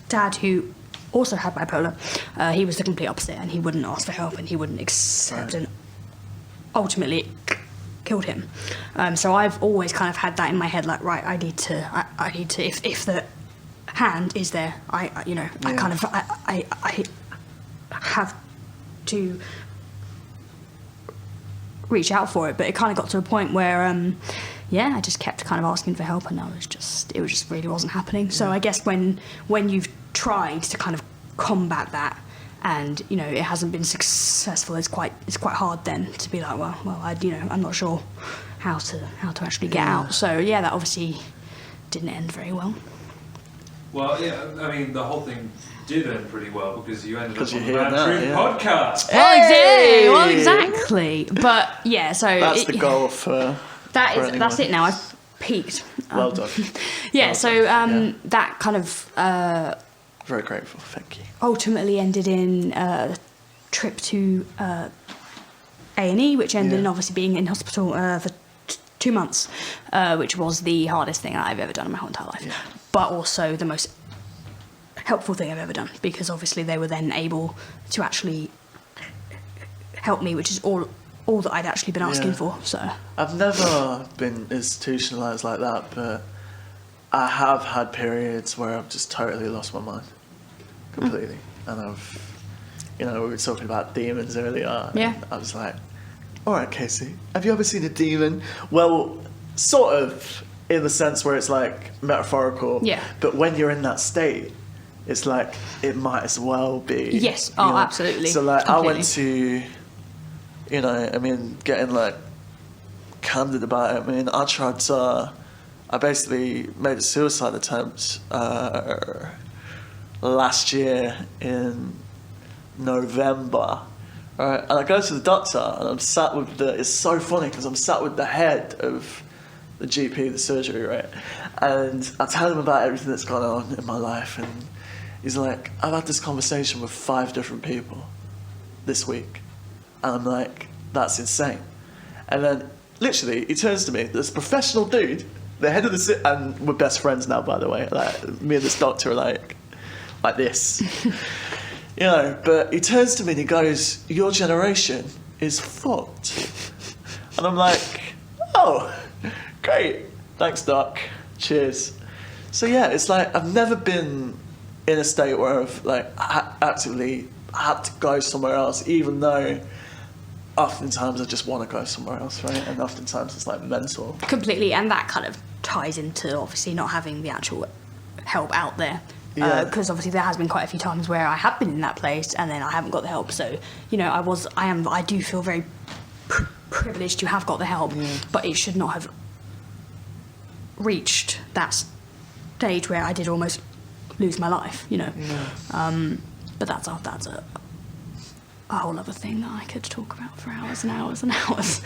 dad, who also had bipolar, he was the complete opposite, and he wouldn't ask for help, and he wouldn't accept, and ultimately it killed him. So I've always kind of had that in my head, like, right, I need to, if the hand is there, I have to reach out for it. But it kind of got to a point where I just kept kind of asking for help, and it just really wasn't happening. So I guess when you've tried to kind of combat that, and it hasn't been successful, it's quite hard then to be like, well I'm not sure how to actually get out. So that obviously didn't end very well. Well, yeah, I mean, the whole thing did end pretty well, because you ended up on the you're Bad here Truth now, podcast. Hey! Well, exactly. But yeah, so that's the goal for that's it now. I've peaked. Well done. That kind of very grateful. Thank you. ultimately ended in a trip to A&E, which ended in obviously being in hospital for 2 months, which was the hardest thing I've ever done in my whole entire life, but also the most helpful thing I've ever done, because obviously they were then able to actually help me, which is all that I'd actually been asking for. So I've never been institutionalized like that, but I have had periods where I've just totally lost my mind completely. And I've, we were talking about demons earlier. Yeah. I was like, all right, Casey, have you ever seen a demon? Well, sort of in the sense where it's like metaphorical. Yeah. But when you're in that state, it's like it might as well be. Yes. Oh, absolutely. So like completely. I went to, getting like candid about it. I mean, I tried to. I basically made a suicide attempt last year in November. Right, and I go to the doctor, and I'm sat with it's so funny because I'm sat with the head of the GP, the surgery, right? And I tell him about everything that's gone on in my life, and he's like, I've had this conversation with 5 different people this week. And I'm like, that's insane. And then literally he turns to me, this professional dude, the head of the and we're best friends now, by the way. Like, me and this doctor are like this. But he turns to me and he goes, your generation is fucked. And I'm like, oh, great. Thanks, doc. Cheers. So yeah, it's like I've never been in a state where I've like actively had to go somewhere else, even though oftentimes I just want to go somewhere else, right? And oftentimes it's like mental. Completely, and that kind of ties into obviously not having the actual help out there. Yeah. Because obviously there has been quite a few times where I have been in that place and then I haven't got the help. So I do feel very privileged to have got the help, but it should not have reached that stage where I did almost lose my life. But that's a whole other thing that I could talk about for hours and hours and hours.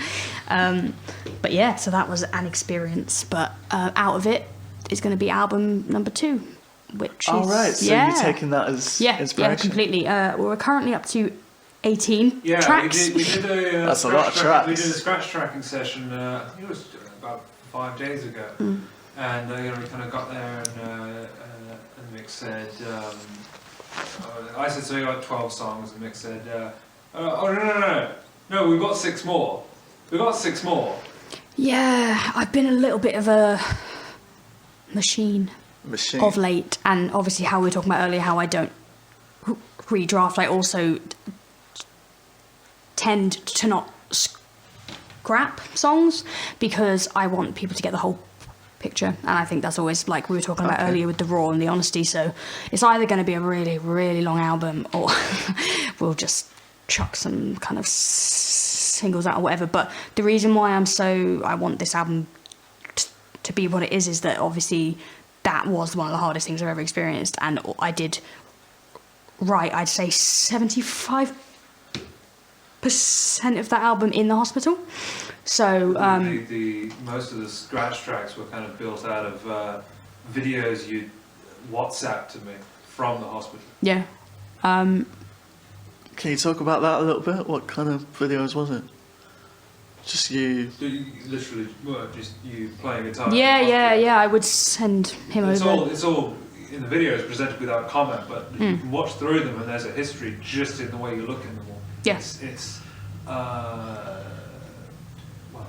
But yeah, so that was an experience. But out of it is going to be album number 2. Which is, right, so you're taking that as inspiration? Yeah, completely. We're currently up to 18 Yeah, tracks. we did a That's a lot of tracks. We did a scratch tracking session. I think it was about 5 days ago, and we kind of got there, and Mick said, I said something like 12 songs, and Mick said, no, we've got 6 more. We've got 6 more. Yeah, I've been a little bit of a machine. machine of late, and obviously how we were talking about earlier, how I don't redraft. I also tend to not scrap songs because I want people to get the whole picture, and I think that's always, like we were talking about earlier with the raw and the honesty. So it's either going to be a really, really long album, or we'll just chuck some kind of singles out or whatever. But the reason why I want this album to be what it is that obviously that was one of the hardest things I've ever experienced, and I did write, I'd say 75% of that album in the hospital. So the most of the scratch tracks were kind of built out of videos you WhatsApped to me from the hospital. Yeah. Can you talk about that a little bit? What kind of videos was it? Just you? Literally, just you playing guitar. Yeah. I would send him over. It's all in the videos presented without comment, but you can watch through them, and there's a history just in the way you look in them all. Yes. It's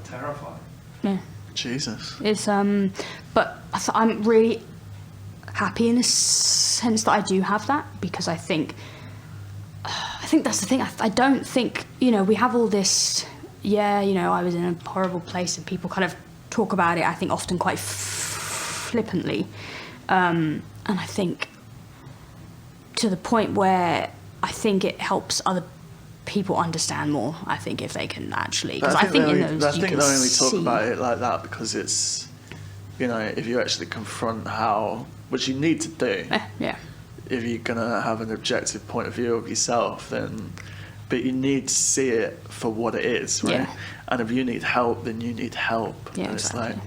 terrifying. Yeah. Jesus. It's but I'm really happy in a sense that I do have that, because I think that's the thing. I don't think, we have all this. Yeah, I was in a horrible place, and people kind of talk about it, I think, often quite flippantly. And I think to the point where I think it helps other people understand more, I think, if they can actually... Because I think in those I think you they can only talk see. about it like that because it's, if you actually confront which you need to do. Yeah. If you're going to have an objective point of view of yourself, then... But you need to see it for what it is, right? Yeah. And if you need help, then you need help. Yeah, and it's exactly.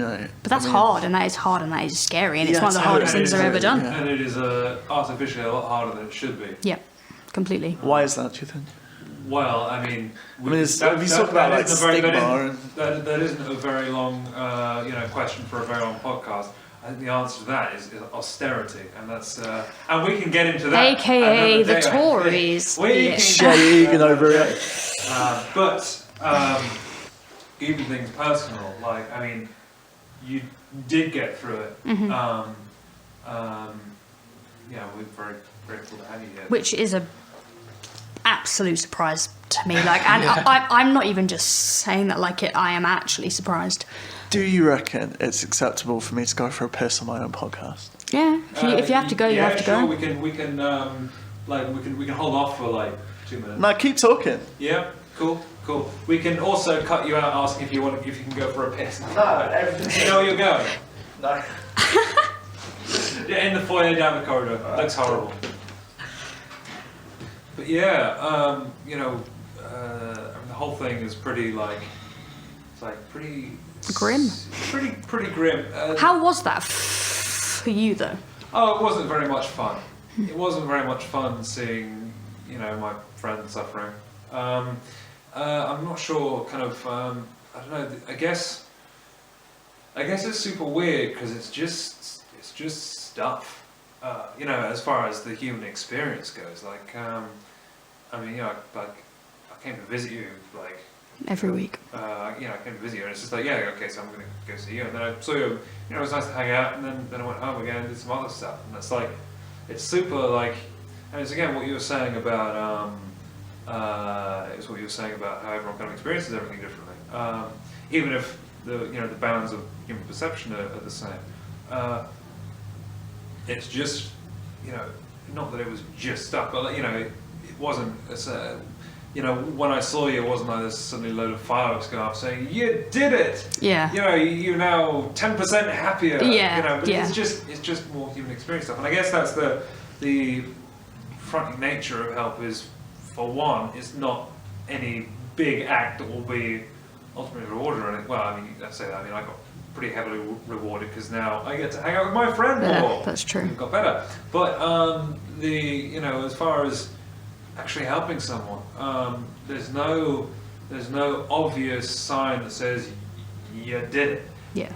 like, But that's hard, and that is hard, and that is scary, and it's one of the hardest things I've ever done. And it is artificially a lot harder than it should be. Yeah, completely. Why is that, do you think? Well, I mean, if you talk about like stigma, that isn't a very long, question for a very long podcast. I think the answer to that is austerity, and that's and we can get into that. AKA the Tories. Dan Egan over it. But even things personal, like, I mean, you did get through it. Mm-hmm. We're very grateful to have you here. Which is a absolute surprise to me. Like, and I'm not even just saying that like it. I am actually surprised. Do you reckon it's acceptable for me to go for a piss on my own podcast? Yeah, if you have to go, you have to go. We can hold off for like 2 minutes. No, keep talking. Yeah, cool. We can also cut you out asking if you can go for a piss. No, everything. You know where you're going. No. In the foyer down the corridor. Looks horrible. But yeah, the whole thing is pretty pretty Grim. Pretty grim. How was that for you, though? Oh, it wasn't very much fun. It wasn't very much fun seeing, my friend suffering. I'm not sure. Kind of. I don't know. I guess it's super weird because it's just stuff. As far as the human experience goes. Like, I came to visit you like. Every week. I came to visit you, and it's just like, yeah, okay, so I'm going to go see you. And then I saw you, it was nice to hang out, and then I went home again and did some other stuff. And it's like, it's super like, and it's again what you were saying about, it's what you were saying about how everyone kind of experiences everything differently. Even if the bounds of human perception are the same. It's just, not that it was just stuff, but it wasn't. When I saw you, it wasn't like there's suddenly a load of fireworks go off saying, "You did it!" Yeah. You're now 10% happier. Yeah. But it's just more human experience stuff, and I guess that's the fronting nature of help is, for one, it's not any big act that will be ultimately rewarded or anything. Well, I mean, I say that. I mean, I got pretty heavily rewarded because now I get to hang out with my friend more. That's true. It got better, but as far as actually helping someone, there's no obvious sign that says you did it. Yeah.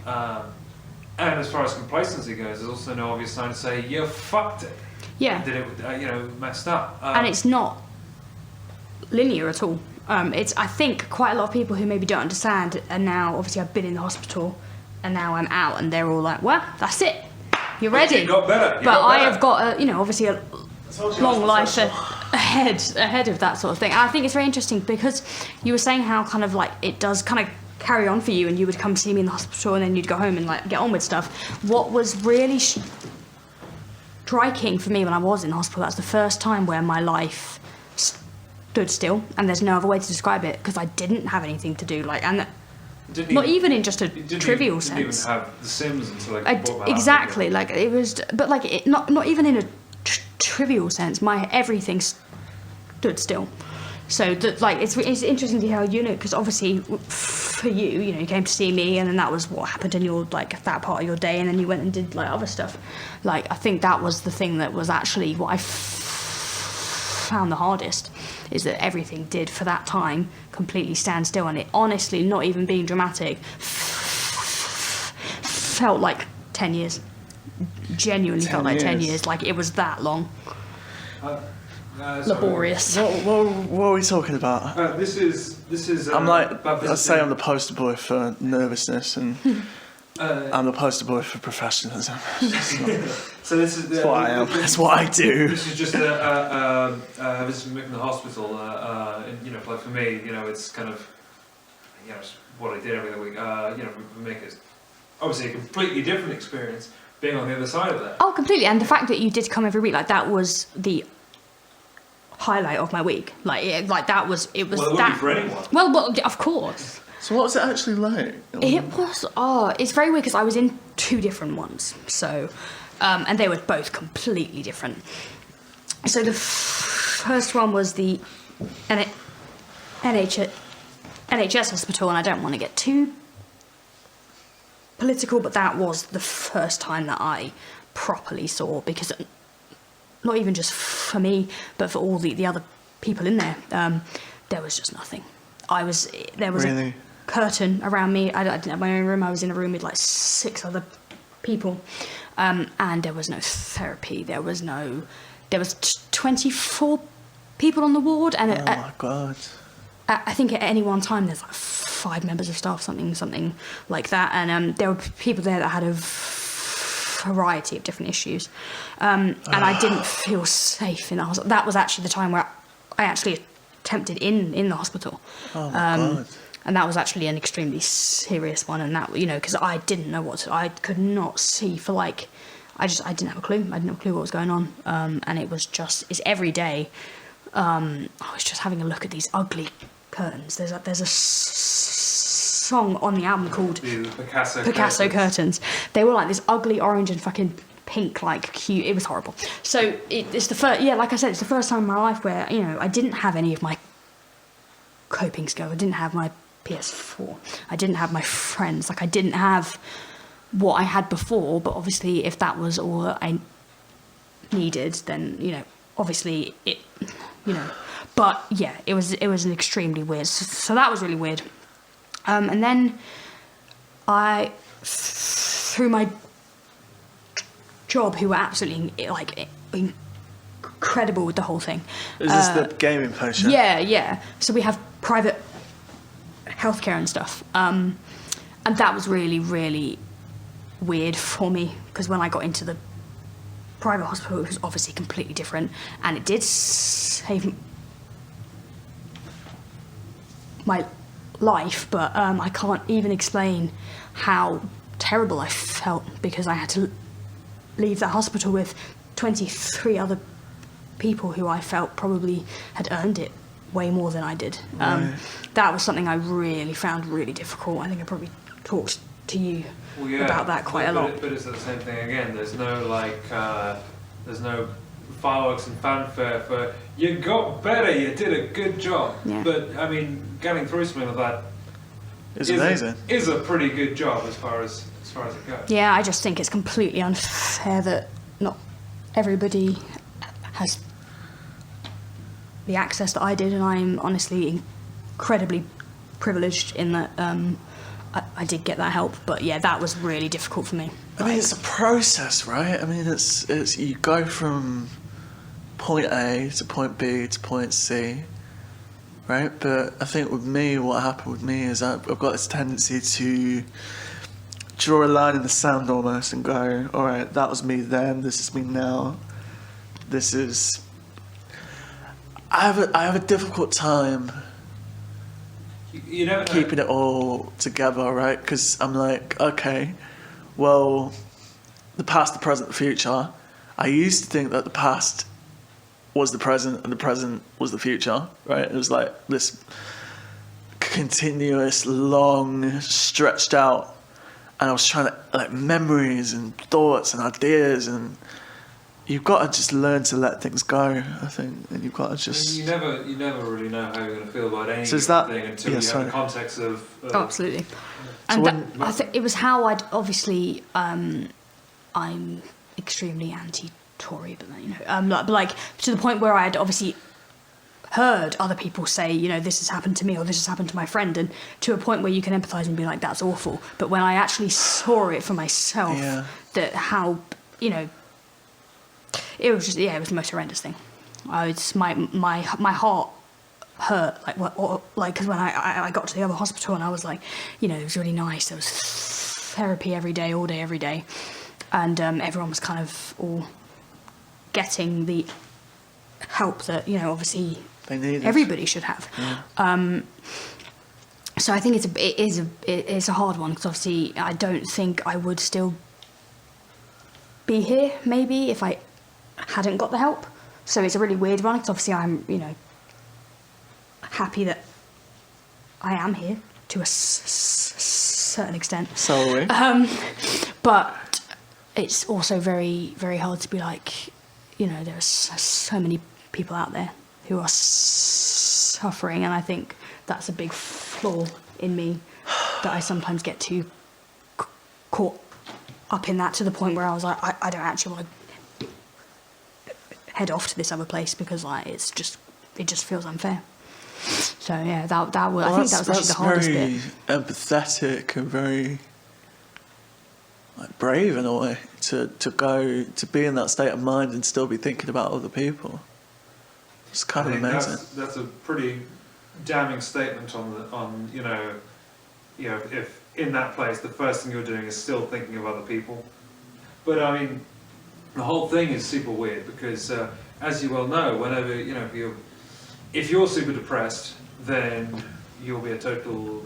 And as far as complacency goes, there's also no obvious sign to say you fucked it. Yeah. Did it, messed up. And it's not linear at all. It's, I think, quite a lot of people who maybe don't understand, and now obviously I've been in the hospital, and now I'm out, and they're all like, "Well, that's it. you're ready. You got better. But I have got, obviously a long life ahead of that sort of thing. And I think it's very interesting because you were saying how kind of like it does kind of carry on for you, and you would come see me in the hospital and then you'd go home and like get on with stuff. What was really striking for me when I was in hospital, that's the first time where my life stood still, and there's no other way to describe it, because I didn't have anything to do, like, and not even in just a trivial sense. Didn't even have The Sims until like exactly, like it was, but like it, not even in a trivial sense. My everything stood still. So like it's interesting to hear how because obviously for you came to see me, and then that was what happened in your like that part of your day, and then you went and did like other stuff. Like I think that was the thing that was actually what I found the hardest, is that everything did for that time completely stand still, and it honestly, not even being dramatic, felt like 10 years. Genuinely felt like 10 years. Like it was that long. Laborious. What are we talking about? This is. I'm like, I'd say I'm the poster boy for nervousness, and I'm the poster boy for professionalism. So this is. That's what I am. That's what I do. This is just this is in the hospital. Like for me, it's kind of, it's what I did every other week. We make it obviously a completely different experience being on the other side of that. Oh, completely. And the fact that you did come every week, like that was the highlight of my week. That was it. Was well, it that would be for anyone? Well, of course. So what was it actually like? It was. It's very weird because I was in 2 different ones. So, and they were both completely different. So the first one was the NHS hospital, and I don't want to get too political, but that was the first time that I properly saw, because not even just for me, but for all the other people in there, there was just nothing. There was really? A curtain around me. I didn't have my own room. I was in a room with like 6 other people, and there was no therapy. There was 24 people on the ward, and oh my god. I think at any one time there's like 5 members of staff, something like that, and there were people there that had a variety of different issues, and I didn't feel safe in the hospital. That was actually the time where I actually attempted in the hospital. Oh my god. And that was actually an extremely serious one, and that, because I didn't know I could not see for like, I didn't have a clue. I didn't have a clue what was going on, and it's every day. I was just having a look at these ugly curtains. There's a song on the album called The Picasso curtains. They were like this ugly orange and fucking pink, like cute. It was horrible. So it's the first, like I said, it's the first time in my life where I didn't have any of my coping skills. I didn't have my PS4. I didn't have my friends. Like I didn't have what I had before. But obviously, if that was all I needed, then obviously it, But yeah, it was an extremely weird. So that was really weird. And then I, through my job, who were absolutely like incredible with the whole thing. Is this the gaming place? Yeah. So we have private healthcare and stuff, and that was really, really weird for me, because when I got into the private hospital, it was obviously completely different, and it did save my life, but I can't even explain how terrible I felt, because I had to leave that hospital with 23 other people who I felt probably had earned it way more than I did. Right. That was something I really found really difficult. I think I probably talked to you about that quite a lot. But it's the same thing again. There's no there's no fireworks and fanfare for you got better, you did a good job. Yeah. But I mean, getting through something like that It's amazing. Is a pretty good job as far as it goes. Yeah, I just think it's completely unfair that not everybody has the access that I did, and I'm honestly incredibly privileged in that I did get that help. But yeah, that was really difficult for me. I mean, it's a process, right? I mean, it's you go from point A to point B to point C, right? But I think with me, what happened with me is I've got this tendency to draw a line in the sand almost and go, all right, that was me then, this is me now. This is... I have a difficult time You never know. keeping it all together, right? Because I'm like, okay, well, the past, the present, the future. I used to think that the past was the present and the present was the future, right? It was like this continuous, long, stretched out, and I was trying to, like, memories and thoughts and ideas, and you've got to just learn to let things go, I think, and you've got to just... You never really know how you're going to feel about any So is that- thing until yeah, you sorry. have the context of... Oh, absolutely. So And when- I think it was how I'd obviously, I'm extremely anti-Tory, but you know, like to the point where I'd obviously heard other people say, you know, this has happened to me or this has happened to my friend, and to a point where you can empathise and be like, that's awful. But when I actually saw it for myself, Yeah. that how, you know, it was just, yeah, it was the most horrendous thing. It's my heart hurt, like, because when I got to the other hospital and I was like, you know, it was really nice. There was therapy every day, all day, every day, and everyone was kind of all getting the help that, you know, obviously They need it. everybody should have. Yeah. So I think it is a hard one, because obviously I don't think I would still be here maybe if I hadn't got the help. So it's a really weird one, because obviously I'm, you know, happy that I am here to a certain extent. So are we. But it's also very, very hard to be like, you know, there are so many people out there who are suffering, and I think that's a big flaw in me, that I sometimes get too caught up in that, to the point where I was like, I don't actually want to head off to this other place, because like it just feels unfair. So yeah, that was, I think that was actually the hardest bit. That's very empathetic and very, like, brave in a way to go to be in that state of mind and still be thinking about other people. It's kind of I think amazing. that's a pretty damning statement on you know if in that place the first thing you're doing is still thinking of other people. But I mean, the whole thing is super weird, because as you well know, whenever, you know, if you're super depressed, then you'll be a total,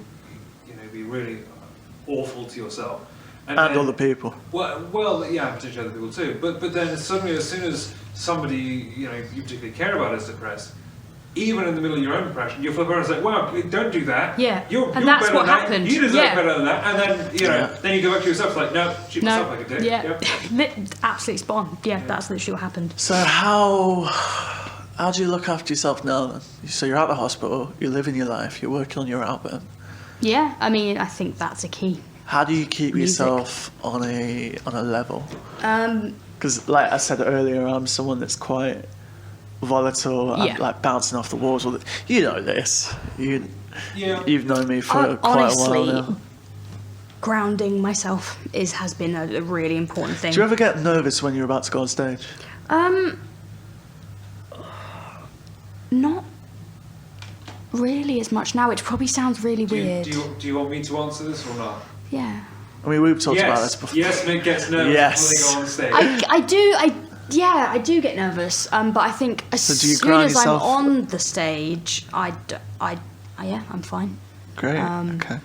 you know, be really awful to yourself. And then, other people. well, yeah, potentially other people too. But then suddenly, as soon as somebody, you know, you particularly care about is depressed, even in the middle of your own depression, you'll flip around and say, "Wow, don't do that. Yeah, you're and that's better what than that. happened. You deserve Yeah. better than that." And then, you know, Yeah. then you go back to yourself. It's like, no, shoot myself like a dick. Yeah, Yep. absolutely spot on. Yeah, that's literally what happened. So how do you look after yourself now then? So you're at the hospital, you're living your life, you're working on your album. Yeah, I mean, I think that's a key. How do you keep Music. yourself on a level? Because like I said earlier, I'm someone that's quite volatile. Yeah. I'm like bouncing off the walls. You know this. Yeah. You've known me for quite Honestly, a while now. grounding myself has been a really important thing. Do you ever get nervous when you're about to go on stage? Not really as much now, which probably sounds really weird. Do you want me to answer this or not? Yeah. I mean, we've talked about this Yes. before. Yes, Mick gets nervous Yes. when they go on stage. I do get nervous, but I think as So do you soon ground as yourself? I'm on the stage, yeah, I'm fine. Great. Okay.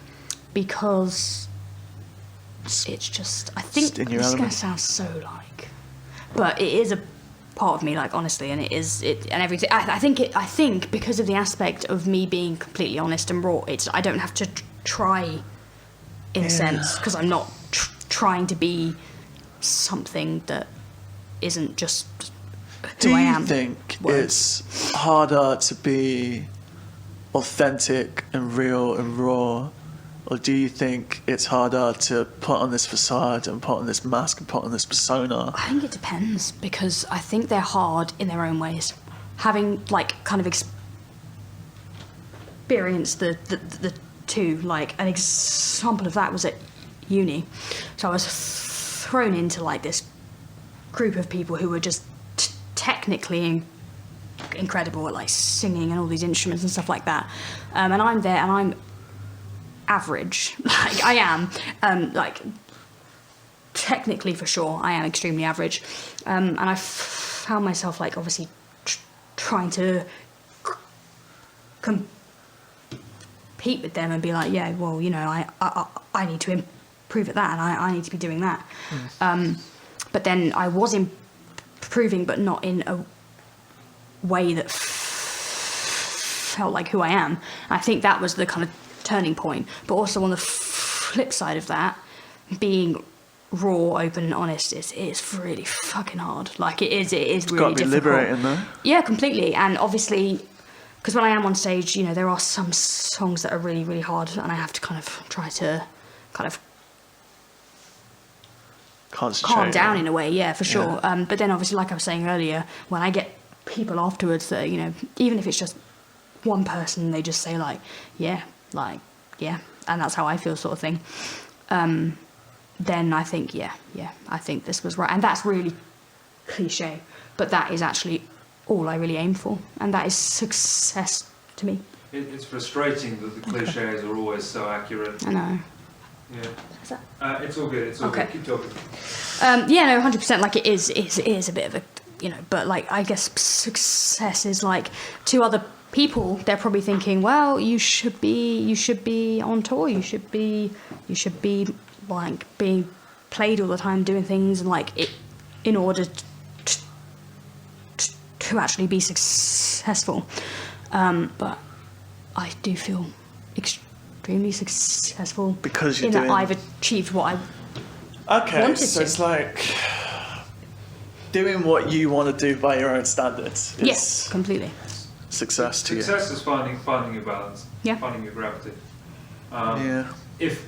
Because it's just, I think Just in your this is going element. to sound so like, but it is a part of me, like, honestly, and and everything. I think because of the aspect of me being completely honest and raw, I don't have to try, in a sense, because I'm not trying to be something that isn't just who Do I you am. think Words. it's harder to be authentic and real and raw, or do you think it's harder to put on this facade and put on this mask and put on this persona? I think it depends, because I think they're hard in their own ways. Having, like, kind of experienced the two, like, an example of that was at uni. So I was thrown into, like, this group of people who were just technically incredible at, like, singing and all these instruments and stuff like that. And I'm there and I'm average, like I am, like technically for sure I am extremely average, and I found myself like obviously trying to compete with them and be like, yeah, well, you know, I need to improve at that, and I need to be doing that. But then I was improving, but not in a way that felt like who I am. I think that was the kind of turning point. But also on the flip side of that, being raw, open and honest is really fucking hard. Like it is really difficult. Got to be liberating though. Yeah, completely. And obviously, because when I am on stage, you know, there are some songs that are really, really hard, and I have to kind of try to kind of calm down in a way, yeah, for sure. But then obviously, like I was saying earlier, when I get people afterwards that, you know, even if it's just one person, they just say like, yeah, and that's how I feel, sort of thing. Then I think, I think this was right. And that's really cliche, but that is actually all I really aim for, and that is success to me. It's frustrating that the cliches are always so accurate. I know. Yeah. Is that? It's all good. It's all good. Keep talking. Yeah, no, 100%. Like it is a bit of a, you know, but like I guess success is like to other people, they're probably thinking, well, you should be on tour, you should be like being played all the time, doing things, and like it in order to actually be successful. But I do feel extremely successful because you're in that I've achieved what I wanted to. It's like doing what you want to do by your own standards. Yes, completely. Success to you. Success is finding your balance. Yeah. Finding your gravity. If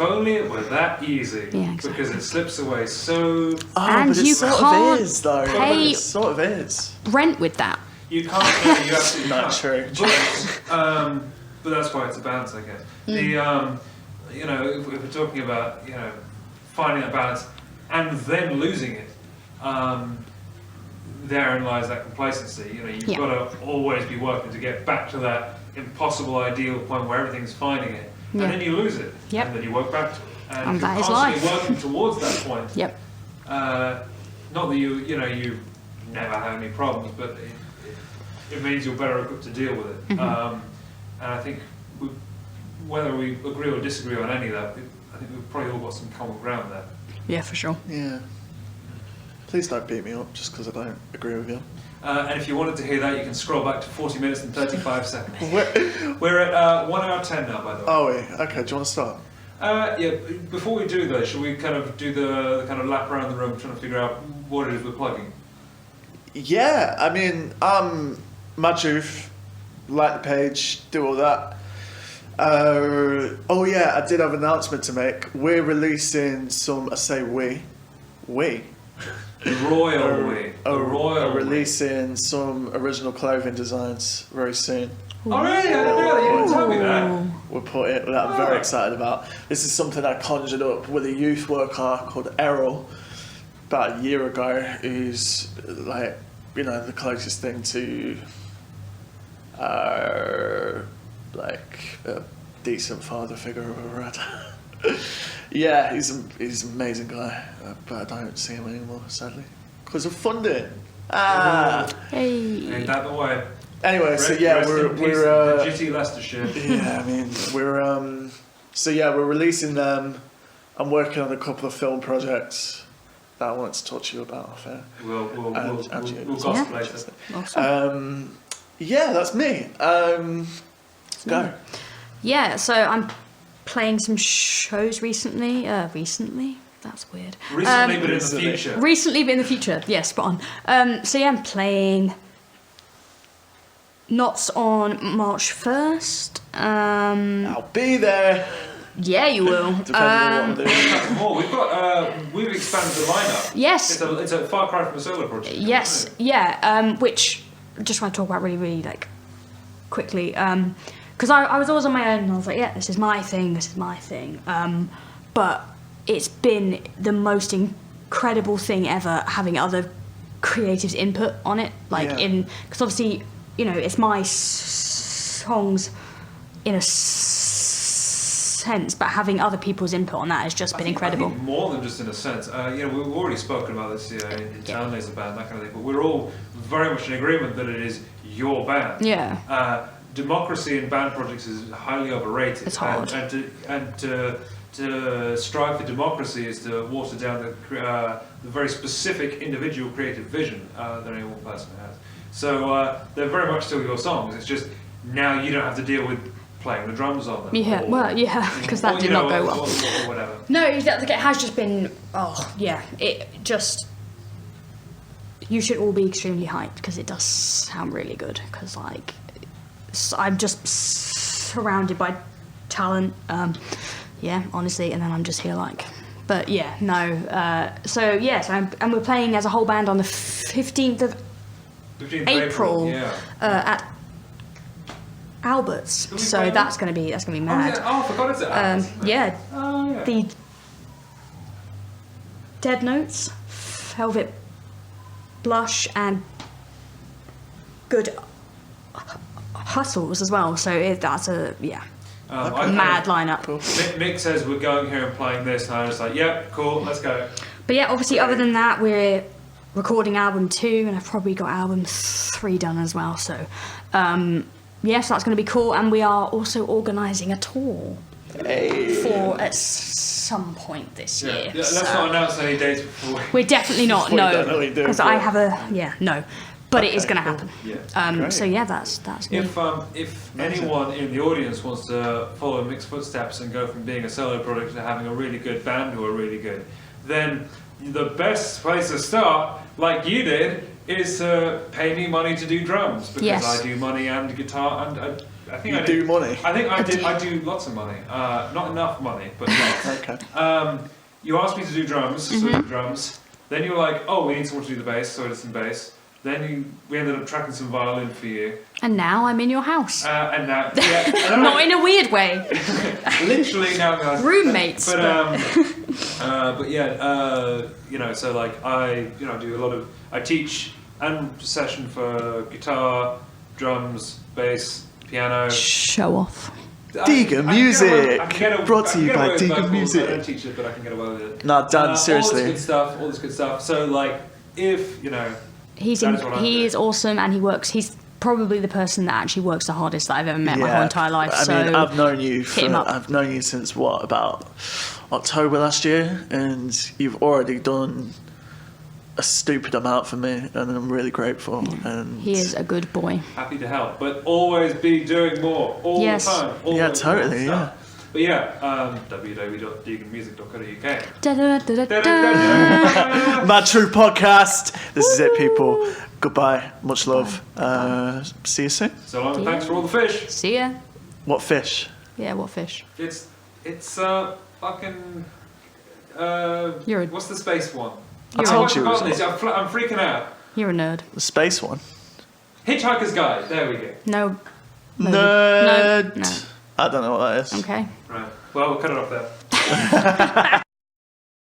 only it were that easy. Yeah, exactly. Because it slips away so. And but it you sort can't of is though. pay It sort of is. rent with that. You can't. No, you absolutely Not can't. true. But that's why it's a balance, I guess. You know, if we're talking about, you know, finding that balance and then losing it, therein lies that complacency. You know, you've got to always be working to get back to that impossible ideal point where everything's finding it, and then you lose it, and then you work back to it, and that you're is constantly life. working towards that point. Yep. Not that you never have any problems, but it means you're better equipped to deal with it. And I think whether we agree or disagree on any of that, I think we've probably all got some common ground there. Yeah, for sure. Yeah. Please don't beat me up just because I don't agree with you. And if you wanted to hear that, you can scroll back to 40 minutes and 35 seconds. We're at 1 hour 10 now, by the way. Oh, yeah. Okay, do you want to start? Yeah, before we do though, should we kind of do the kind of lap around the room trying to figure out what it is we're plugging? Yeah, I mean, Madjoof, like the page, do all that. Oh yeah, I did have an announcement to make. We're releasing some, I say we. The royal way. Are releasing some original clothing designs very soon. Oh really? I didn't know that. You didn't tell me that. We'll put it, that I'm very excited about. This is something I conjured up with a youth worker called Errol about a year ago, who's like, you know, the closest thing to like a decent father figure I've ever had. Yeah, he's an amazing guy, but I don't see him anymore, sadly, because of funding. Hey. Ain't that the way? Anyway, so yeah, we're GT Leicestershire. yeah, I mean we're we're releasing them. I'm working on a couple of film projects that I wanted to talk to you about off air. We'll gossip later. Awesome. Yeah, that's me. Go. Yeah, so I'm playing some shows recently. That's weird. Recently, but in the future. Recently, but in the future. Yeah, spot on. So yeah, I'm playing Knots on March 1st. I'll be there. Yeah, you will. Depending on what I'm doing. More. We've expanded the lineup. Yes. It's a far cry from a solo project. Yes. Yeah. Which I just want to talk about really like quickly. Because I was always on my own, and I was like, yeah, this is my thing. But it's been the most incredible thing ever having other creatives' input on it. Like because obviously, you know, it's my songs in a sense, sense, but having other people's input on that has just been incredible. I think more than just in a sense. We've already spoken about this internally as a band, that kind of thing, but we're all very much in agreement that it is your band. Yeah. Democracy in band projects is highly overrated. It's hard. And to strive for democracy is to water down the very specific individual creative vision that any one person has. So they're very much still your songs. It's just now you don't have to deal with playing the drums on them. Yeah, because that did not go well. Or whatever. No, it has just been. You should all be extremely hyped because it does sound really good. Because I'm just surrounded by talent. Honestly, and then I'm just here but yeah, no. So yes, and we're playing as a whole band on the 15th of April at Albert's. So that's gonna be mad. I forgot it's at Albert's. The Dead Notes, Velvet Blush, and Good Hustles as well. So that's a mad lineup. Cool. Mick says we're going here and playing this, and I'm just like, yep, cool, let's go. But yeah, obviously, other than that, we're recording album 2, and I've probably got album 3 done as well. So, so that's going to be cool. And we are also organising a tour at some point this year. Yeah, let's not announce any dates before. We're definitely not, no, because I have no. But it is going to happen. Yeah. So yeah, that's me. If anyone in the audience wants to follow Mick's footsteps and go from being a solo project to having a really good band who are really good, then the best place to start, like you did, is to pay me money to do drums, because I do money and guitar, and I think I do money. I do lots of money, not enough money, but lots. Okay. You asked me to do drums, drums. Then you were like, oh, we need someone to do the bass, so I did some bass. Then we ended up tracking some violin for you. And now I'm in your house. And now, not in a weird way. Literally now, guys. Roommates. So I do a lot of. I teach and session for guitar, drums, bass, piano. Show off. Degan Music, brought to you by Degan Music. I don't teach it, but I can get away with it. No, Dan, seriously. All this good stuff. So if he is awesome, and he's probably the person that actually works the hardest that I've ever met my whole entire life. I've known you since about October last year, and you've already done a stupid amount for me, and I'm really grateful. And he is a good boy. Happy to help, but always be doing more all the time. Totally. Yeah. But www.deganmusic.co.uk. Mad True Podcast. This is it, people. Goodbye. Much love. See you soon. So long. Thanks for all the fish. See ya. What fish? Yeah, what fish? It's fucking. What's the space one? I told you. I'm freaking out. You're a nerd. The space one. Hitchhiker's Guide. There we go. No. Nerd. No. I don't know what that is. Okay. Right. Well, we'll cut it off there.